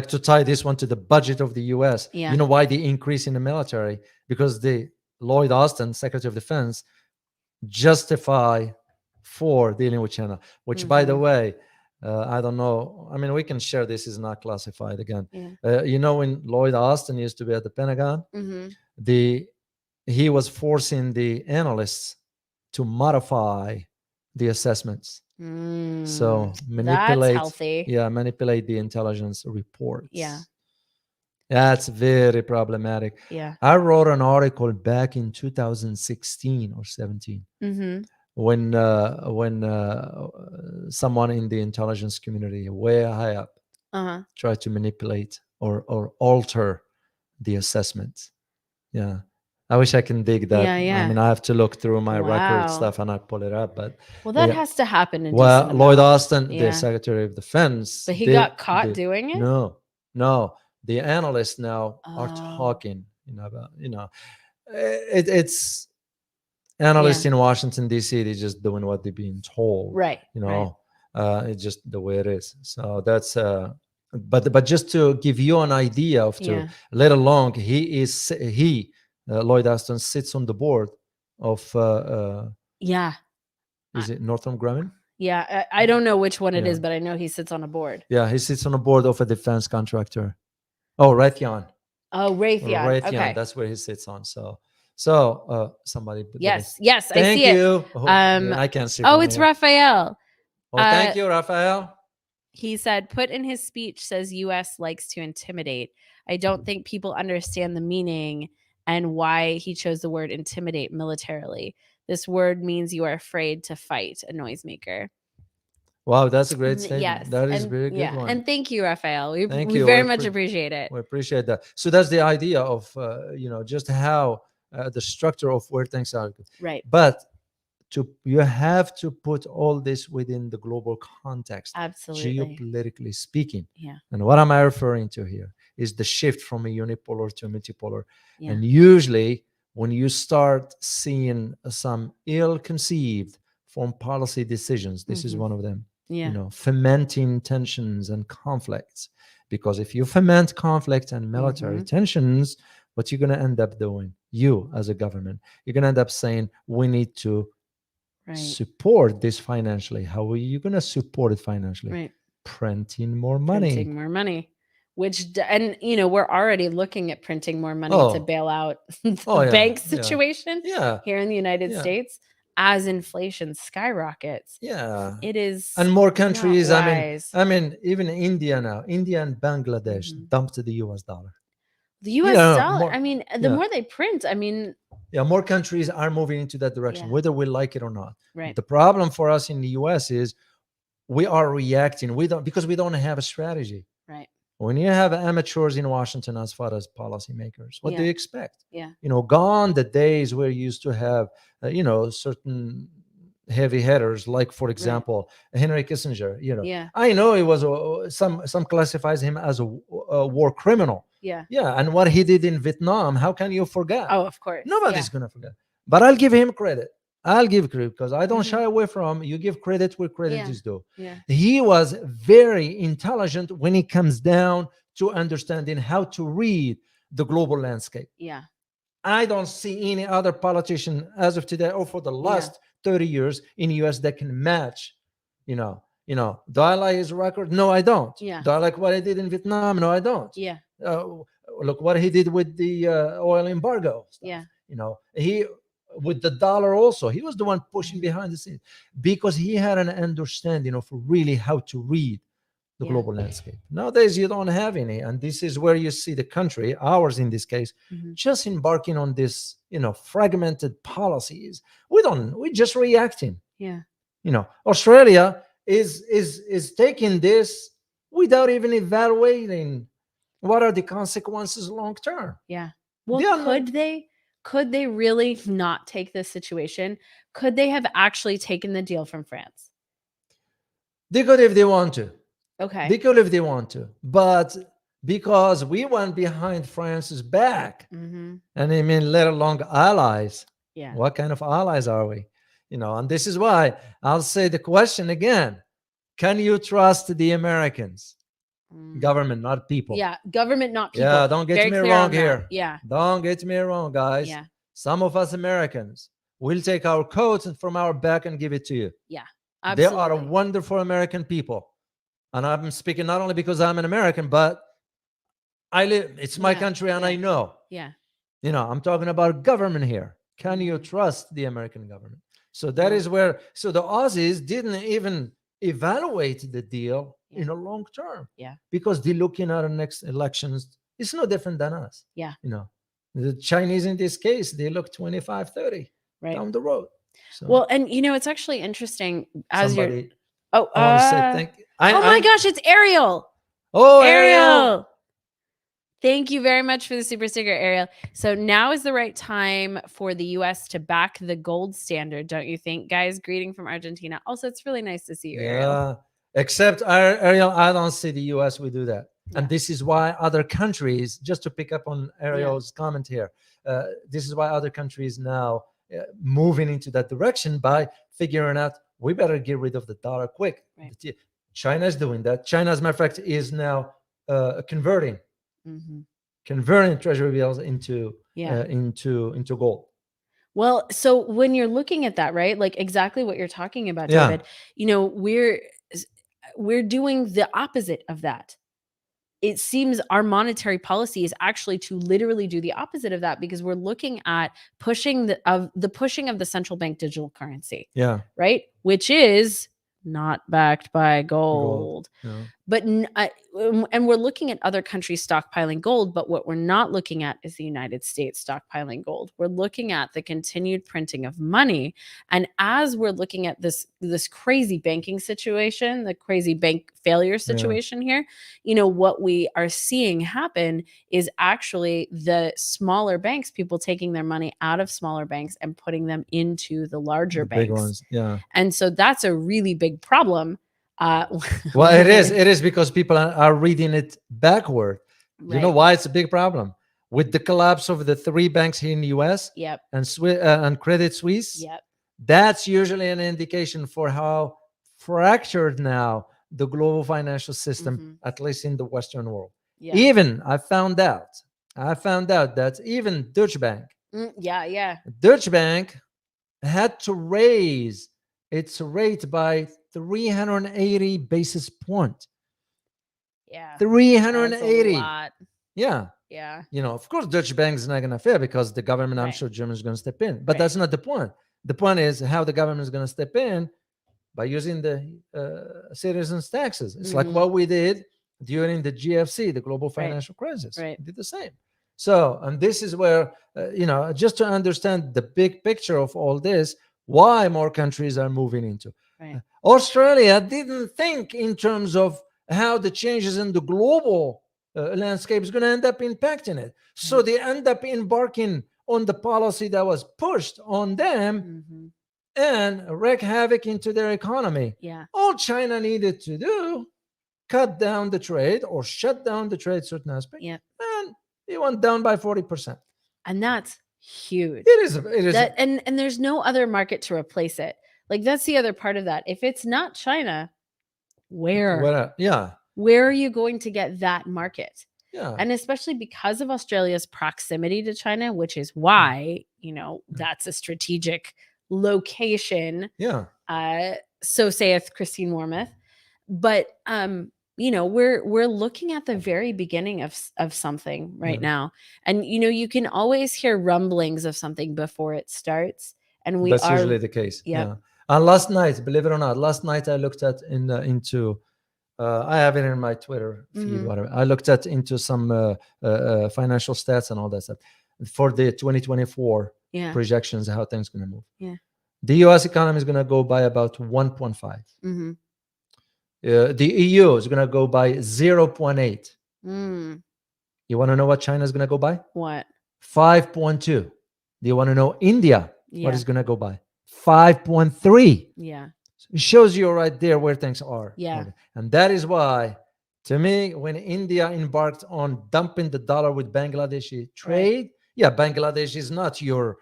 to tie this one to the budget of the U.S. Yeah. You know why the increase in the military? Because the Lloyd Aston, Secretary of Defense, justify for dealing with China, which, by the way, I don't know. I mean, we can share this. Is not classified again. Yeah. When Lloyd Aston used to be at the Pentagon, he was forcing the analysts to modify the assessments. So manipulate. That's healthy. Yeah, manipulate the intelligence reports. Yeah. That's very problematic. Yeah. I wrote an article back in 2016 or 17 when someone in the intelligence community way high up tried to manipulate or alter the assessment. Yeah. I wish I can dig that. Yeah. I mean, I have to look through my record stuff and I pull it up. But that has to happen. Lloyd Aston, the Secretary of Defense, but he got caught doing it. No. The analysts now are talking. About it's analysts in Washington D.C. They're just doing what they're being told. Right. It's just the way it is. So that's but just to give you an idea of let alone Lloyd Aston sits on the board of is it Northrop Grumman? Yeah, I don't know which one it is, but I know he sits on a board. Yeah, he sits on a board of a defense contractor. Oh, Raytheon. Oh, Raytheon. Okay. That's where he sits on. So somebody. Yes, thank I see you. it. I can't see. Oh, it's Raphael. Oh, thank you, Raphael. He said, put in his speech says U.S. likes to intimidate. I don't think people understand the meaning and why he chose the word intimidate militarily. This word means you are afraid to fight, a noisemaker. Wow, that's a great statement. Yes. That is very good one. And thank you, Raphael. We very much appreciate it. We appreciate that. So that's the idea of, just how the structure of where things are. Right. But you have to put all this within the global context. Absolutely. Geopolitically speaking. Yeah. And what am I referring to here is the shift from a unipolar to a multipolar. Yeah. And usually when you start seeing some ill-conceived foreign policy decisions, this is one of them. Yeah. Fomenting tensions and conflicts. Because if you foment conflict and military tensions, what you're going to end up doing, you as a government, you're going to end up saying, we need to support this financially. How are you going to support it financially? Right. Printing more money. Printing more money. We're already looking at printing more money to bail out the bank situation here in the United States. as inflation skyrockets, Yeah. it is And more not countries, wise. even India now, India and Bangladesh Mhm. dumped the US dollar. The You US know, dollar, more, I mean, the yeah, more they print, I mean, yeah, more countries are moving into that direction, yeah, whether we like it or not. right, The problem for us in the US is we are reacting. We don't, because we don't have a strategy. right. When you have amateurs in Washington as far as policymakers, what do Yeah, you expect? yeah, Gone the days where you used to have, certain heavy hitters, like, for right. example, Henry Kissinger. Yeah, I know he was some classifies him as a war criminal. yeah. Yeah, and what he did in Vietnam, how can you forget? Oh, of course. Yeah. Nobody's gonna forget. But I'll give him credit. I'll give credit because I don't Mhm. shy away from you give credit where credit Yeah. is due. Yeah. He was very intelligent when it comes down to understanding how to read the global landscape. Yeah. I don't see any other politician as of today or for the Yeah. last 30 years in the US that can match, do I like his record? No, I don't. Yeah. Do I like what he did in Vietnam? No, I don't. Yeah. Uh, Look what he did with the oil embargo stuff. Yeah. He with the dollar also, he was the one pushing Mhm. behind the scenes because he had an understanding of really how to read the Yeah. global landscape. Nowadays, you don't have any, and this is where you see the country, ours in this case, Mhm. just embarking on this, fragmented policies. We're just reacting. Yeah. Australia is taking this without even evaluating what are the consequences long term. Yeah. They Well, are not. could they really not take this situation? Could they have actually taken the deal from France? They could if they want to. Okay. They could if they want to, but because we went behind France's back, Mhm. and let alone allies. Yeah. What kind of allies are we? And this is why I'll say the question again: can you trust the Americans? Mm. Government, not people. Yeah, government, not people. Yeah, don't get Very me clear wrong on that. here. Yeah. Don't get me wrong, guys. Yeah. Some of us Americans will take our coats from our back and give it to you. Yeah. There are Absolutely. wonderful American people. And I'm speaking not only because I'm an American, but I live, it's my Yeah. country and Yeah. I know. Yeah. I'm talking about government here. Can you Mhm. trust the American government? So that Yeah. is where, so the Aussies didn't even evaluate the deal Yeah. in a long term Yeah. because they're looking at the next elections. It's no different than us. Yeah. The Chinese in this case, they look 25, 30 Right. down the road. So Well, and it's actually interesting as you're somebody, Oh, I want to say thank you. oh my gosh, it's Ariel. Oh, Ariel. Thank you very much for the super sticker, Ariel. So now is the right time for the US to back the gold standard, don't you think, guys? Greeting from Argentina. Also, it's really nice to see you, Ariel. Yeah. Except Ariel, I don't see the US we do that. Yeah. And this is why other countries, just to pick up on Yeah. Ariel's comment here, this is why other countries now moving into that direction by figuring out we better get rid of the dollar quick. Right. China is doing that. China, as a matter of fact, is now converting Mhm. treasury bills into Yeah. into gold. Well, so when you're looking at that, right? Like exactly what you're talking about, Yeah. David, we're doing the opposite of that. It seems our monetary policy is actually to literally do the opposite of that because we're looking at pushing the central bank digital currency, Yeah. right? Which is not backed by Gold. gold. Yeah. But and we're looking at other countries stockpiling gold, but what we're not looking at is the United States stockpiling gold. We're looking at the continued printing of money, and as we're looking at this crazy banking situation, the crazy bank failure situation here, what we are seeing happen is actually the smaller banks, people taking their money out of smaller banks and putting them into the larger banks. Big ones. Yeah. And so that's a really big problem. Well, it is because people are reading it backward. Right. You know why it's a big problem? With the collapse of the three banks here in the US. Yep. And Credit Suisse. Yep. That's usually an indication for how fractured now the global financial system, at least in the Western world. Yeah. Even I found out that even Deutsche Bank had to raise its rate by 380 basis points. Yeah. 380. That's a lot. Yeah. Yeah. Of course, Deutsche Bank is not going to fail because the government, I'm Right. sure Germany is going to step in. But Right. that's not the point. The point is how the government is going to step in by using the citizens' taxes. It's like what we did during the GFC, the global financial crisis. Right. We did the same. So, and this is where, just to understand the big picture of all this, why more countries are moving into. Right. Australia didn't think in terms of how the changes in the global landscape is going to end up impacting it. So they end up embarking on the policy that was pushed on them and wreak havoc into their economy. Yeah. All China needed to do, cut down the trade or shut down the trade certain aspects. Yeah. And it went down by 40%. And that's huge. It is. That, and there's no other market to replace it. Like, that's the other part of that. If it's not China, where? Yeah. Where are you going to get that market? Yeah. And especially because of Australia's proximity to China, which is why, that's a strategic location. Yeah. So saith Christine Wormuth. But we're looking at the very beginning of something right now. And you can always hear rumblings of something before it starts. And that's usually the case. Yeah. And last night, believe it or not, I looked at into I have it in my Twitter feed, whatever. I looked at into some financial stats and all that stuff for the 2024 projections, how things going to move. Yeah. The US economy is going to go by about 1.5. The EU is going to go by 0.8. You want to know what China is going to go by? What? 5.2. Do you want to know India? What is going to go by? 5.3. Yeah. It shows you right there where things are. Yeah. And that is why, to me, when India embarked on dumping the dollar with Bangladeshi trade, Bangladesh is not your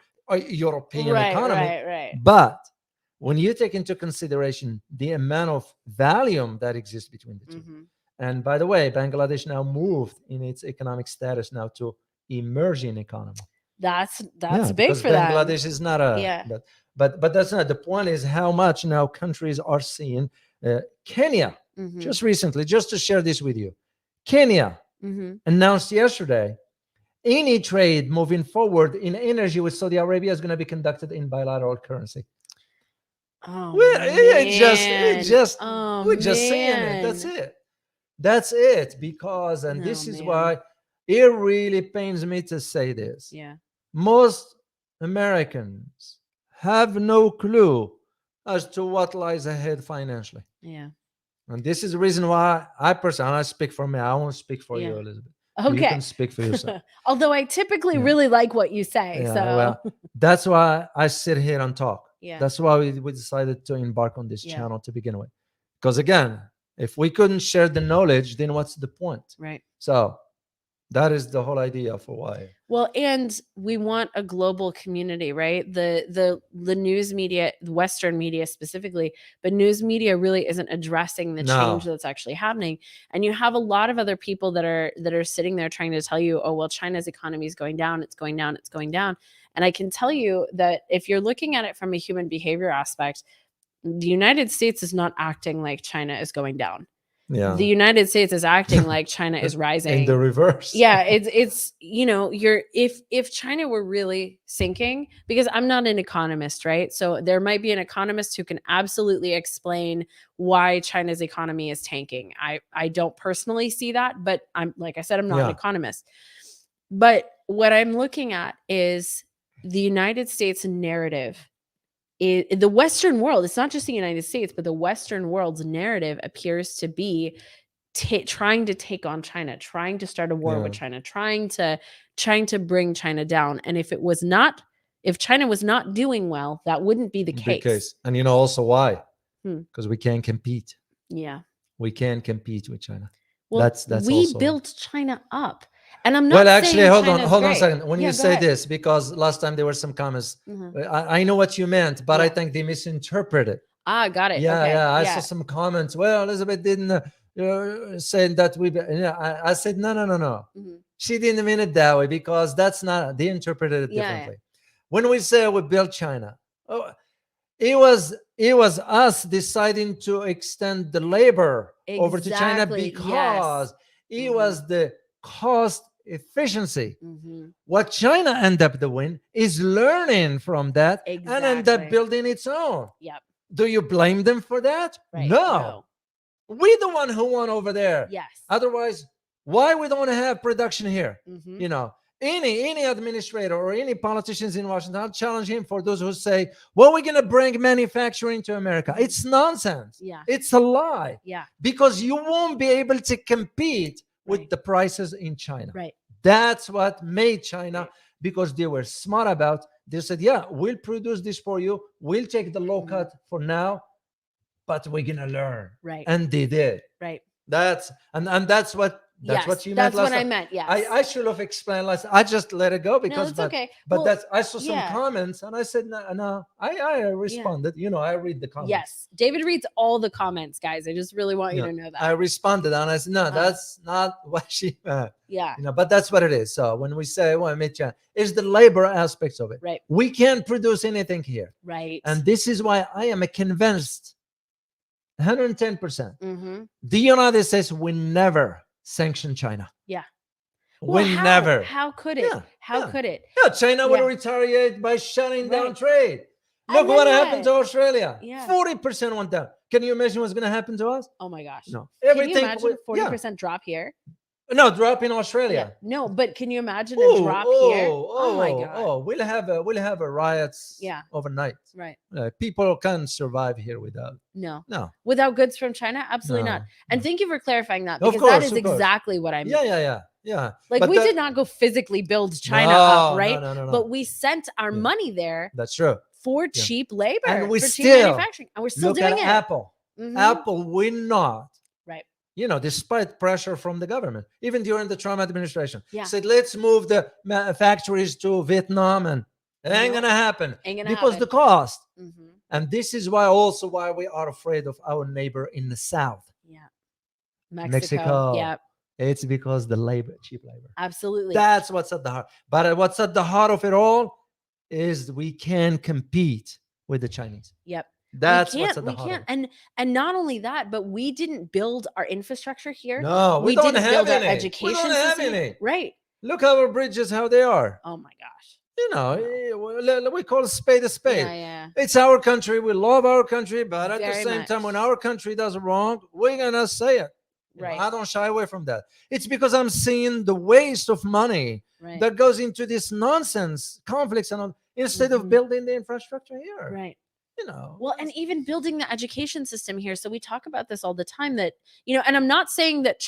European economy. Right. But when you take into consideration the amount of volume that exists between the two, and by the way, Bangladesh now moved in its economic status now to emerging economy. That's big for them. Bangladesh is not but that's not the point. Is how much now countries are seeing. Kenya just recently, just to share this with you, Kenya announced yesterday any trade moving forward in energy with Saudi Arabia is going to be conducted in bilateral currency. We're just saying it. That's it. Because this is why it really pains me to say this. Yeah. Most Americans have no clue as to what lies ahead financially. Yeah. And this is the reason why I speak for me. I won't speak for you, Elizabeth. Okay. You can speak for yourself. Although I typically really like what you say. Well, that's why I sit here and talk. Yeah. That's why we decided to embark on this channel to begin with. Because again, if we couldn't share the knowledge, then what's the point? Right. So that is the whole idea for why. Well, and we want a global community, right? The news media, the Western media specifically, but news media really isn't addressing the change that's actually happening. And you have a lot of other people that are sitting there trying to tell you, oh, well, China's economy is going down, it's going down, it's going down. And I can tell you that if you're looking at it from a human behavior aspect, the United States is not acting like China is going down. Yeah. The United States is acting like China is rising. In the reverse. Yeah, it's if China were really sinking, because I'm not an economist, right? So there might be an economist who can absolutely explain why China's economy is tanking. I don't personally see that, but I'm like I said, I'm not an economist. But what I'm looking at is the United States narrative. The Western world, it's not just the United States, but the Western world's narrative appears to be trying to take on China, trying to start a war with China, trying to bring China down. And if China was not doing well, that wouldn't be the case. And you know also why? Because we can't compete. Yeah. We can't compete with China. Well, that's we also built China up. And I'm not actually, saying hold China's on a great. second. When you say ahead. this, because last time there were some comments, I know what you meant, but I think they misinterpreted. Got it. Yeah, okay. I saw some comments. Well, Elizabeth didn't say that we. I said no. She didn't mean it that way because that's not. They interpreted it differently. When we say we built China, it was us deciding to extend the labor over to China because it was the cost efficiency. Mhm. What China end up doing is learning from that and end up Exactly. building its own. Yep. Do you blame them for that? Right. No. We the one who won over there. Yes. Otherwise, why we don't have production here? Mhm. You know, any administrator or any politicians in Washington, I'll challenge him for those who say, well, we're going to bring manufacturing to America. Mhm. It's nonsense. Yeah. It's a lie. Yeah. Because you won't be able to compete with Right. the prices in China. Right. That's what made China, Right. because they were smart about. They said, yeah, we'll produce this for you. We'll take the low Mhm. cut for now, but we're gonna learn. Right. And they did. Right. That's what Yes, you meant that's last what I time. meant. Yes. I should have explained last. I just let it go No, because, it's but okay. but Well, that's, I saw some yeah. comments and I said no. I responded. You know, I read the comments. Yes. David reads all the comments, guys. I just really want you Yeah. to know that. I responded and I said, no, that's not what she meant. Yeah. You know, but that's what it is. So when we say, well, Mitya, is the labor aspects of it. Right. We can't produce anything here. Right. And this is why I am convinced 110%. Mm-hmm. The United States will never sanction China. Yeah. Will how, never. How could it? Yeah, How yeah. could it? Yeah, China will Yeah. retaliate by shutting down Right. trade. And Look then what happened to what? Australia. Yeah. 40% went down. Can you imagine what's going to happen to us? Oh my gosh. No. Can you Everything. imagine 40% drop here? No, drop in Australia. No, but can you imagine a drop here? Oh my god. We'll have a riots. Yeah. Overnight. Right. People can't survive here without. No. No. Without goods from China? Absolutely No, not. And no. thank you for clarifying that, Of because course, that is of course. exactly what I meant. Yeah. Like, But we did not go physically build China up, right? No. But we sent our Yeah. money there That's true. for Yeah. cheap labor, And we for cheap still manufacturing. And we're still Look doing at it. Apple. Mhm. Apple will not. Right. You know, despite pressure from the government, even during the Trump administration, Yeah. said, let's move the factories to Vietnam, and it ain't Nope. gonna happen Ain't gonna because happen. the cost. Mhm. And this is why we are afraid of our neighbor in the south, Yeah. Mexico. Yeah. It's because the cheap labor. Absolutely. That's what's at the heart. But what's at the heart of it all is we can compete with the Chinese. Yep. That's we what's can't. at the We heart. can't. Of it. And not only that, but we didn't build our infrastructure here. No, we don't didn't have build any. our We education don't have system. any. Right. Look our bridges, how they are. Oh my gosh. You know, we call a spade a spade. Yeah. It's our country. We love our country, but at the Very same time, much. when our country does wrong, we're gonna say it. You know, Right. I don't shy away from that. It's because I'm seeing the waste of money Right. that goes into this nonsense conflicts and all, instead of Mhm. building the infrastructure here. Right. You know. Well, and even building the education system here. So we talk about this all the time, that, and I'm not saying that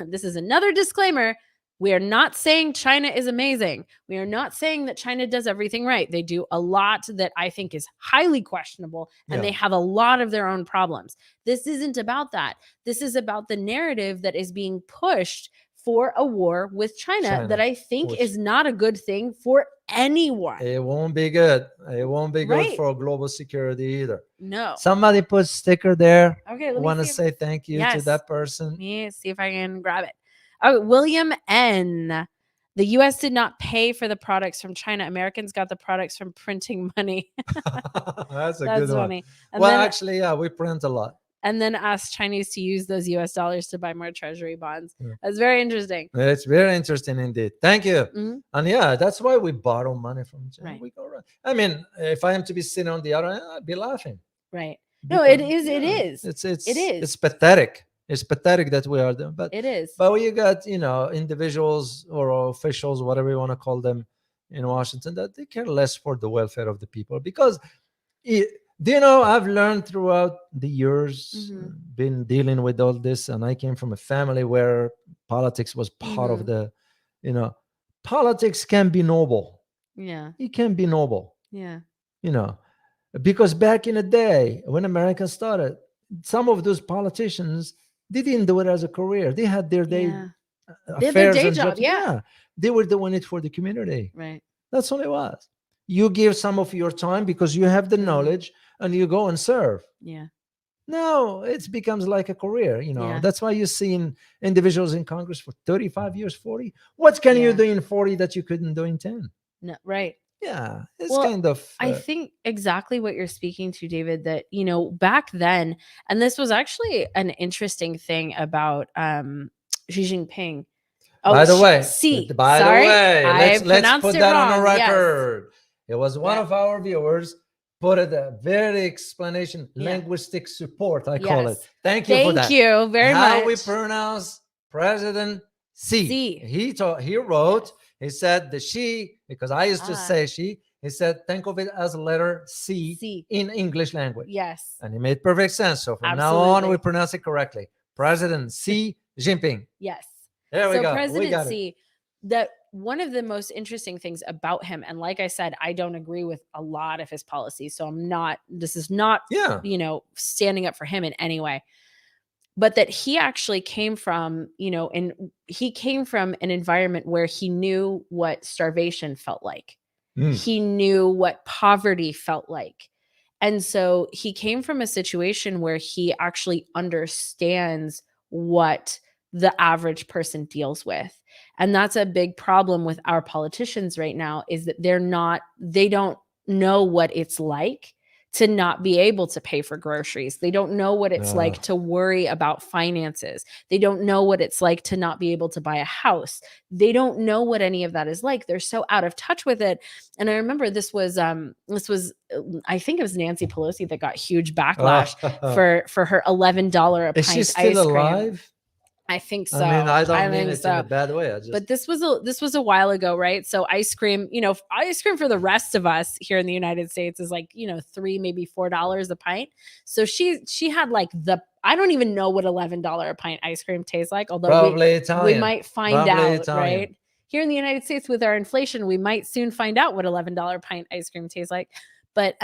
this is another disclaimer. We are not saying China is amazing. We are not saying that China does everything right. They do a lot that I think is highly questionable, and Yeah. they have a lot of their own problems. This isn't about that. This is about the narrative that is being pushed for a war with China that I think which- is not a good thing for anyone. It won't be good. It won't be good Right. for global security either. No. Somebody put sticker there. Okay, let me Want to see if- say thank you to Yes. that person. Let me see if I can grab it. Oh, William N. The U.S. did not pay for the products from China. Americans got the products from printing money. That's a That's good one. funny. And Well, then, actually, yeah, we print a lot. and then asked Chinese to use those U.S. dollars to buy more treasury bonds. Yeah. That's very interesting. It's very interesting indeed. Thank you. Mhm. And yeah, that's why we borrow money from China. Right. We go around. I mean, if I am to be sitting on the other end, I'd be laughing. Right. No, it Because, is. It yeah, is. It's It is. It's pathetic. It's pathetic that we are doing. But It is. But you got, individuals or officials, whatever you want to call them, in Washington, that they care less for the welfare of the people. Because, I've learned throughout the years, Mhm. been dealing with all this, and I came from a family where politics was part of Mhm. politics can be noble. Yeah. It can be noble, Yeah. because back in the day when America started, some of those politicians, they didn't do it as a career. They had their day Yeah. They had affairs their day and job, jobs. yeah. They were doing it for the community. Right. That's all it was. You give some of your time because you have the Mhm. knowledge, and you go and serve. Yeah. No, it becomes like a career. Yeah. That's why you're seeing individuals in Congress for 35 years, 40. What can you Yeah. do in 40 that you couldn't do in 10? No. Right. Yeah, it's Well, kind of. I think exactly what you're speaking to, David, that, back then, and this was actually an interesting thing about Xi Jinping. Oh, By the way, C. by the Sorry, way, I let's pronounced put it that on a wrong. Yes. record. It was one That- of our viewers put it a very explanation, Yeah. linguistic support, I call it. Yes. Thank you for Thank that. you very How much. we pronounce President C. C. He wrote, he said the she, because I used to say she, he said, think of it as letter C, C. in English language. Yes. And it made perfect sense. So from now on, Absolutely. we pronounce it correctly. President Xi Jinping. Yes. There we So go. We President got it. C, that one of the most interesting things about him, and like I said, I don't agree with a lot of his policies. So this is not, Yeah. standing up for him in any way. But that he actually came from, he came from an environment where he knew what starvation felt like. He knew what poverty felt like. And so he came from a situation where he actually understands what the average person deals with. And that's a big problem with our politicians right now, is that they don't know what it's like to not be able to pay for groceries. They don't know what it's like to worry about finances. They don't know what it's like to not be able to buy a house. They don't know what any of that is like. They're so out of touch with it. And I remember this was I think it was Nancy Pelosi that got huge backlash for her $11 a pint Is she still ice cream. alive? I think so. I mean, I don't mean think it so. in a bad way. But this was a while ago, right? So ice cream for the rest of us here in the United States is like, $3, maybe $4 a pint. So she had like I don't even know what $11 a pint ice cream tastes like, although probably Italian. We might find Probably out, Italian. right? Here in the United States with our inflation, we might soon find out what $11 pint ice cream tastes like. But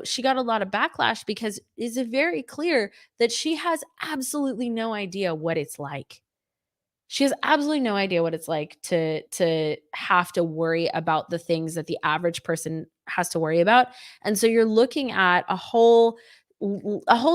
she got a lot of backlash because it's very clear that she has absolutely no idea what it's like. She has absolutely no idea what it's like to have to worry about the things that the average person has to worry about. And so you're looking at a whole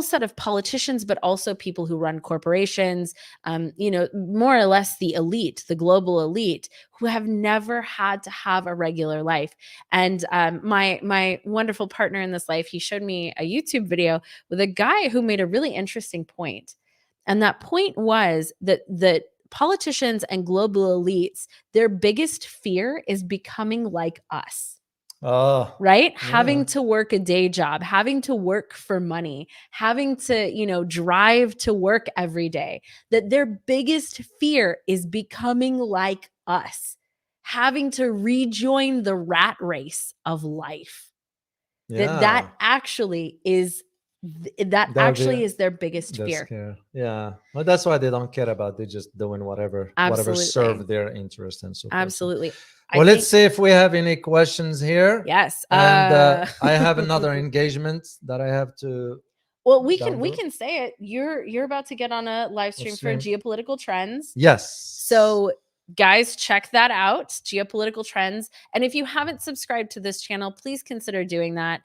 set of politicians, but also people who run corporations, more or less the elite, the global elite, who have never had to have a regular life. And my wonderful partner in this life, he showed me a YouTube video with a guy who made a really interesting point. And that point was that politicians and global elites, their biggest fear is becoming like us. Right? Yeah. Having to work a day job, having to work for money, having to, drive to work every day. That their biggest fear is becoming like us, having to rejoin the rat race of life. Yeah. That actually is their biggest fear. Scare. Yeah. Well, that's why they don't care about. They're just doing whatever serve their interest and so forth. Absolutely. Well, let's see if we have any questions here. Yes. And I have another engagement that I have to. Well, we can say it. You're about to get on a live stream for Geopolitical Trends. Yes. So guys, check that out, Geopolitical Trends. And if you haven't subscribed to this channel, please consider doing that.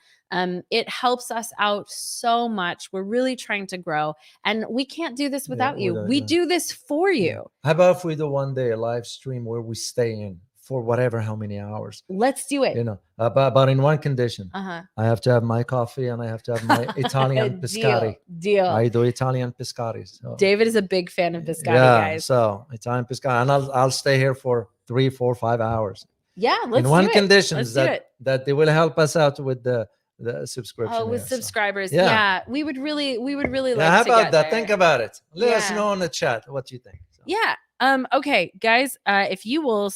It helps us out so much. We're really trying to grow, and we can't do this without you. We do this for you. Yeah. How about if we do one day a live stream where we stay in for how many hours? Let's do it. But in one condition. I have to have my coffee and I have to have my Italian biscotti. Deal. I do Italian biscotti. So. David is a big fan of biscotti, guys. So Italian biscotti, and I'll stay here for 3, 4, 5 hours. Yeah, let's in one condition that they will help us out with the subscription. Oh, with subscribers. Yeah. We would really like how to about get that? there. Think about it. Let us know in the chat what you think. So. Yeah. Okay, guys, if you will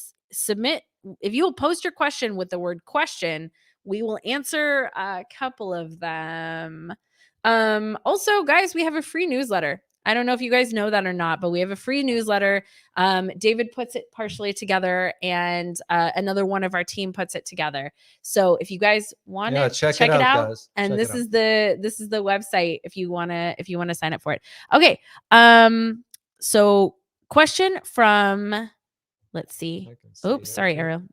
post your question with the word question, we will answer a couple of them. Also, guys, we have a free newsletter. I don't know if you guys know that or not, but we have a free newsletter. David puts it partially together, and another one of our team puts it together. So if you guys want to check it out, guys. And this is the website if you want to sign up for it. Okay. So question from, let's see. Oops, sorry, Ariel.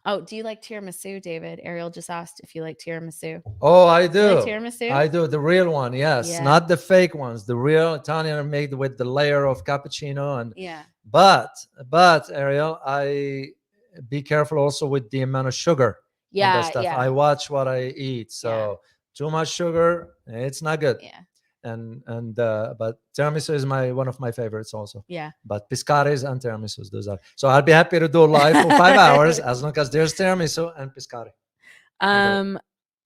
Oh, do you like tiramisu, David? Ariel just asked if you like tiramisu. Oh, I do. You like tiramisu? I do. The real one, yes. Not the fake ones. The real Italian are made with the layer of cappuccino. And But Ariel, I be careful also with the amount of sugar. Yeah, stuff. I watch what I eat. So too much sugar, it's not good. Yeah. But tiramisu is one of my favorites also. Yeah. But piscaris and tiramisus, those are. So I'll be happy to do live for 5 hours as long as there's tiramisu and piscari.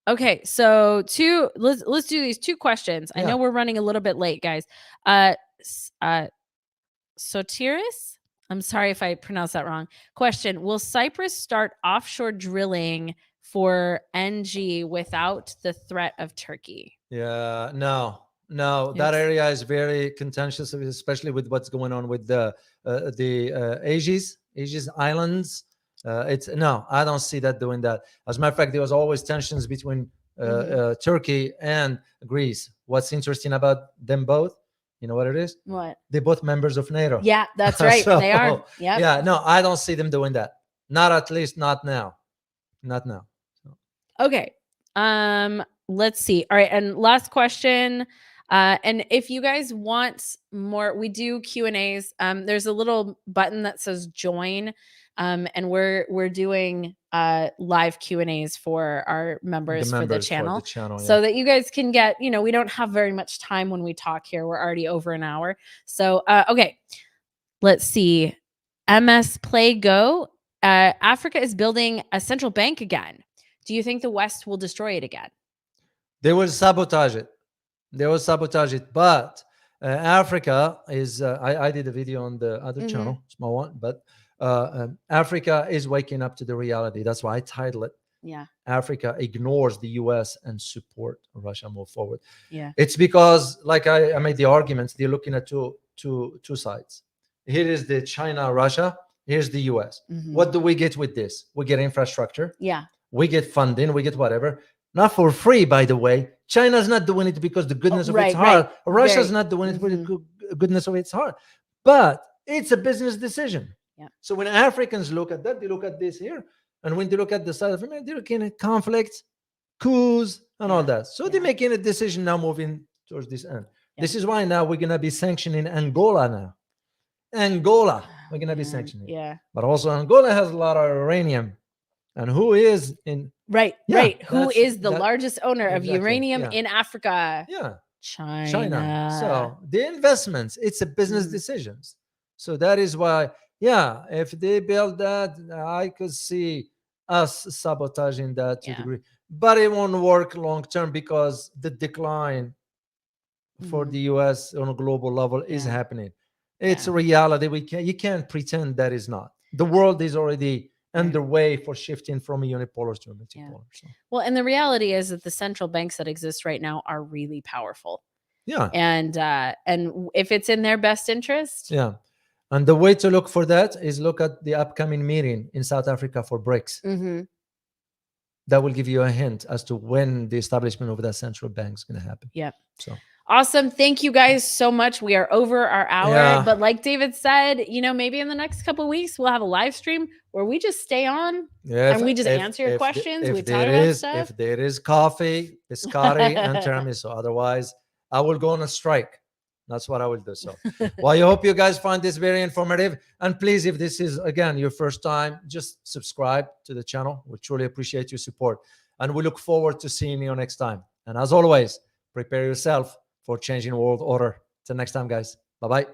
Okay, so let's do these 2 questions. I Yeah. know we're running a little bit late, guys. Sotiris, I'm sorry if I pronounced that wrong. Question: will Cyprus start offshore drilling for NG without the threat of Turkey? Yeah, no, that area is very contentious, especially with what's going on with the Aegis Islands. I don't see that doing that. As a matter of fact, there was always tensions between Turkey and Greece. What's interesting about them both? You know what it is? What? They're both members of NATO. Yeah, that's right. So, they are. Yep. Yeah, no, I don't see them doing that. Not at least not now. Not now. So. Okay. Let's see. All right, and last question. And if you guys want more, we do Q&As. There's a little button that says join. And we're doing live Q&As for our members for the channel, so that you guys can get, we don't have very much time when we talk here. We're already over an hour. So okay, let's see. MS Play Go. Africa is building a central bank again. Do you think the West will destroy it again? They will sabotage it. But Africa is, I did a video on the other channel, small one, but Africa is waking up to the reality. That's why I title it. Yeah. Africa ignores the US and support Russia move forward. Yeah. It's because, like I made the arguments, they're looking at two sides. Here is the China, Russia. Here's the US. What do we get with this? We get infrastructure. Yeah. We get funding. We get whatever. Not for free, by the way. China's not doing it because the goodness of its heart. Russia's not doing it for the goodness of its heart. But it's a business decision. Yeah. So when Africans look at that, they look at this here. And when they look at the side of America, they're looking at conflicts, coups, and all that. So they're making a decision now moving towards this end. Yeah. This is why now we're going to be sanctioning Angola now. We're going to be sanctioning. Yeah. But also Angola has a lot of uranium. And who is in... Right. Who is the largest owner of uranium in Africa? Yeah. China. So the investments, it's a business decisions. So that is why, if they build that, I could see us sabotaging that to a degree. But it won't work long term because the decline for the US on a global level is happening. It's a reality. You can't pretend that is not. The world is already underway for shifting from a unipolar to a multipolar. So. Well, and the reality is that the central banks that exist right now are really powerful. Yeah. And if it's in their best interest. Yeah. And the way to look for that is look at the upcoming meeting in South Africa for BRICS. That will give you a hint as to when the establishment of that central bank is going to happen. Yeah. So. Awesome. Thank you guys so much. We are over our hour, but like David said, maybe in the next couple of weeks, we'll have a live stream where we just stay on and we just answer your questions. We talk about stuff. If there is coffee, biscotti, and tiramisu, otherwise I will go on a strike. That's what I will do. So, well, I hope you guys find this very informative. And please, if this is, again, your first time, just subscribe to the channel. We truly appreciate your support. And we look forward to seeing you next time. And as always, prepare yourself for changing world order. Till next time, guys. Bye-bye.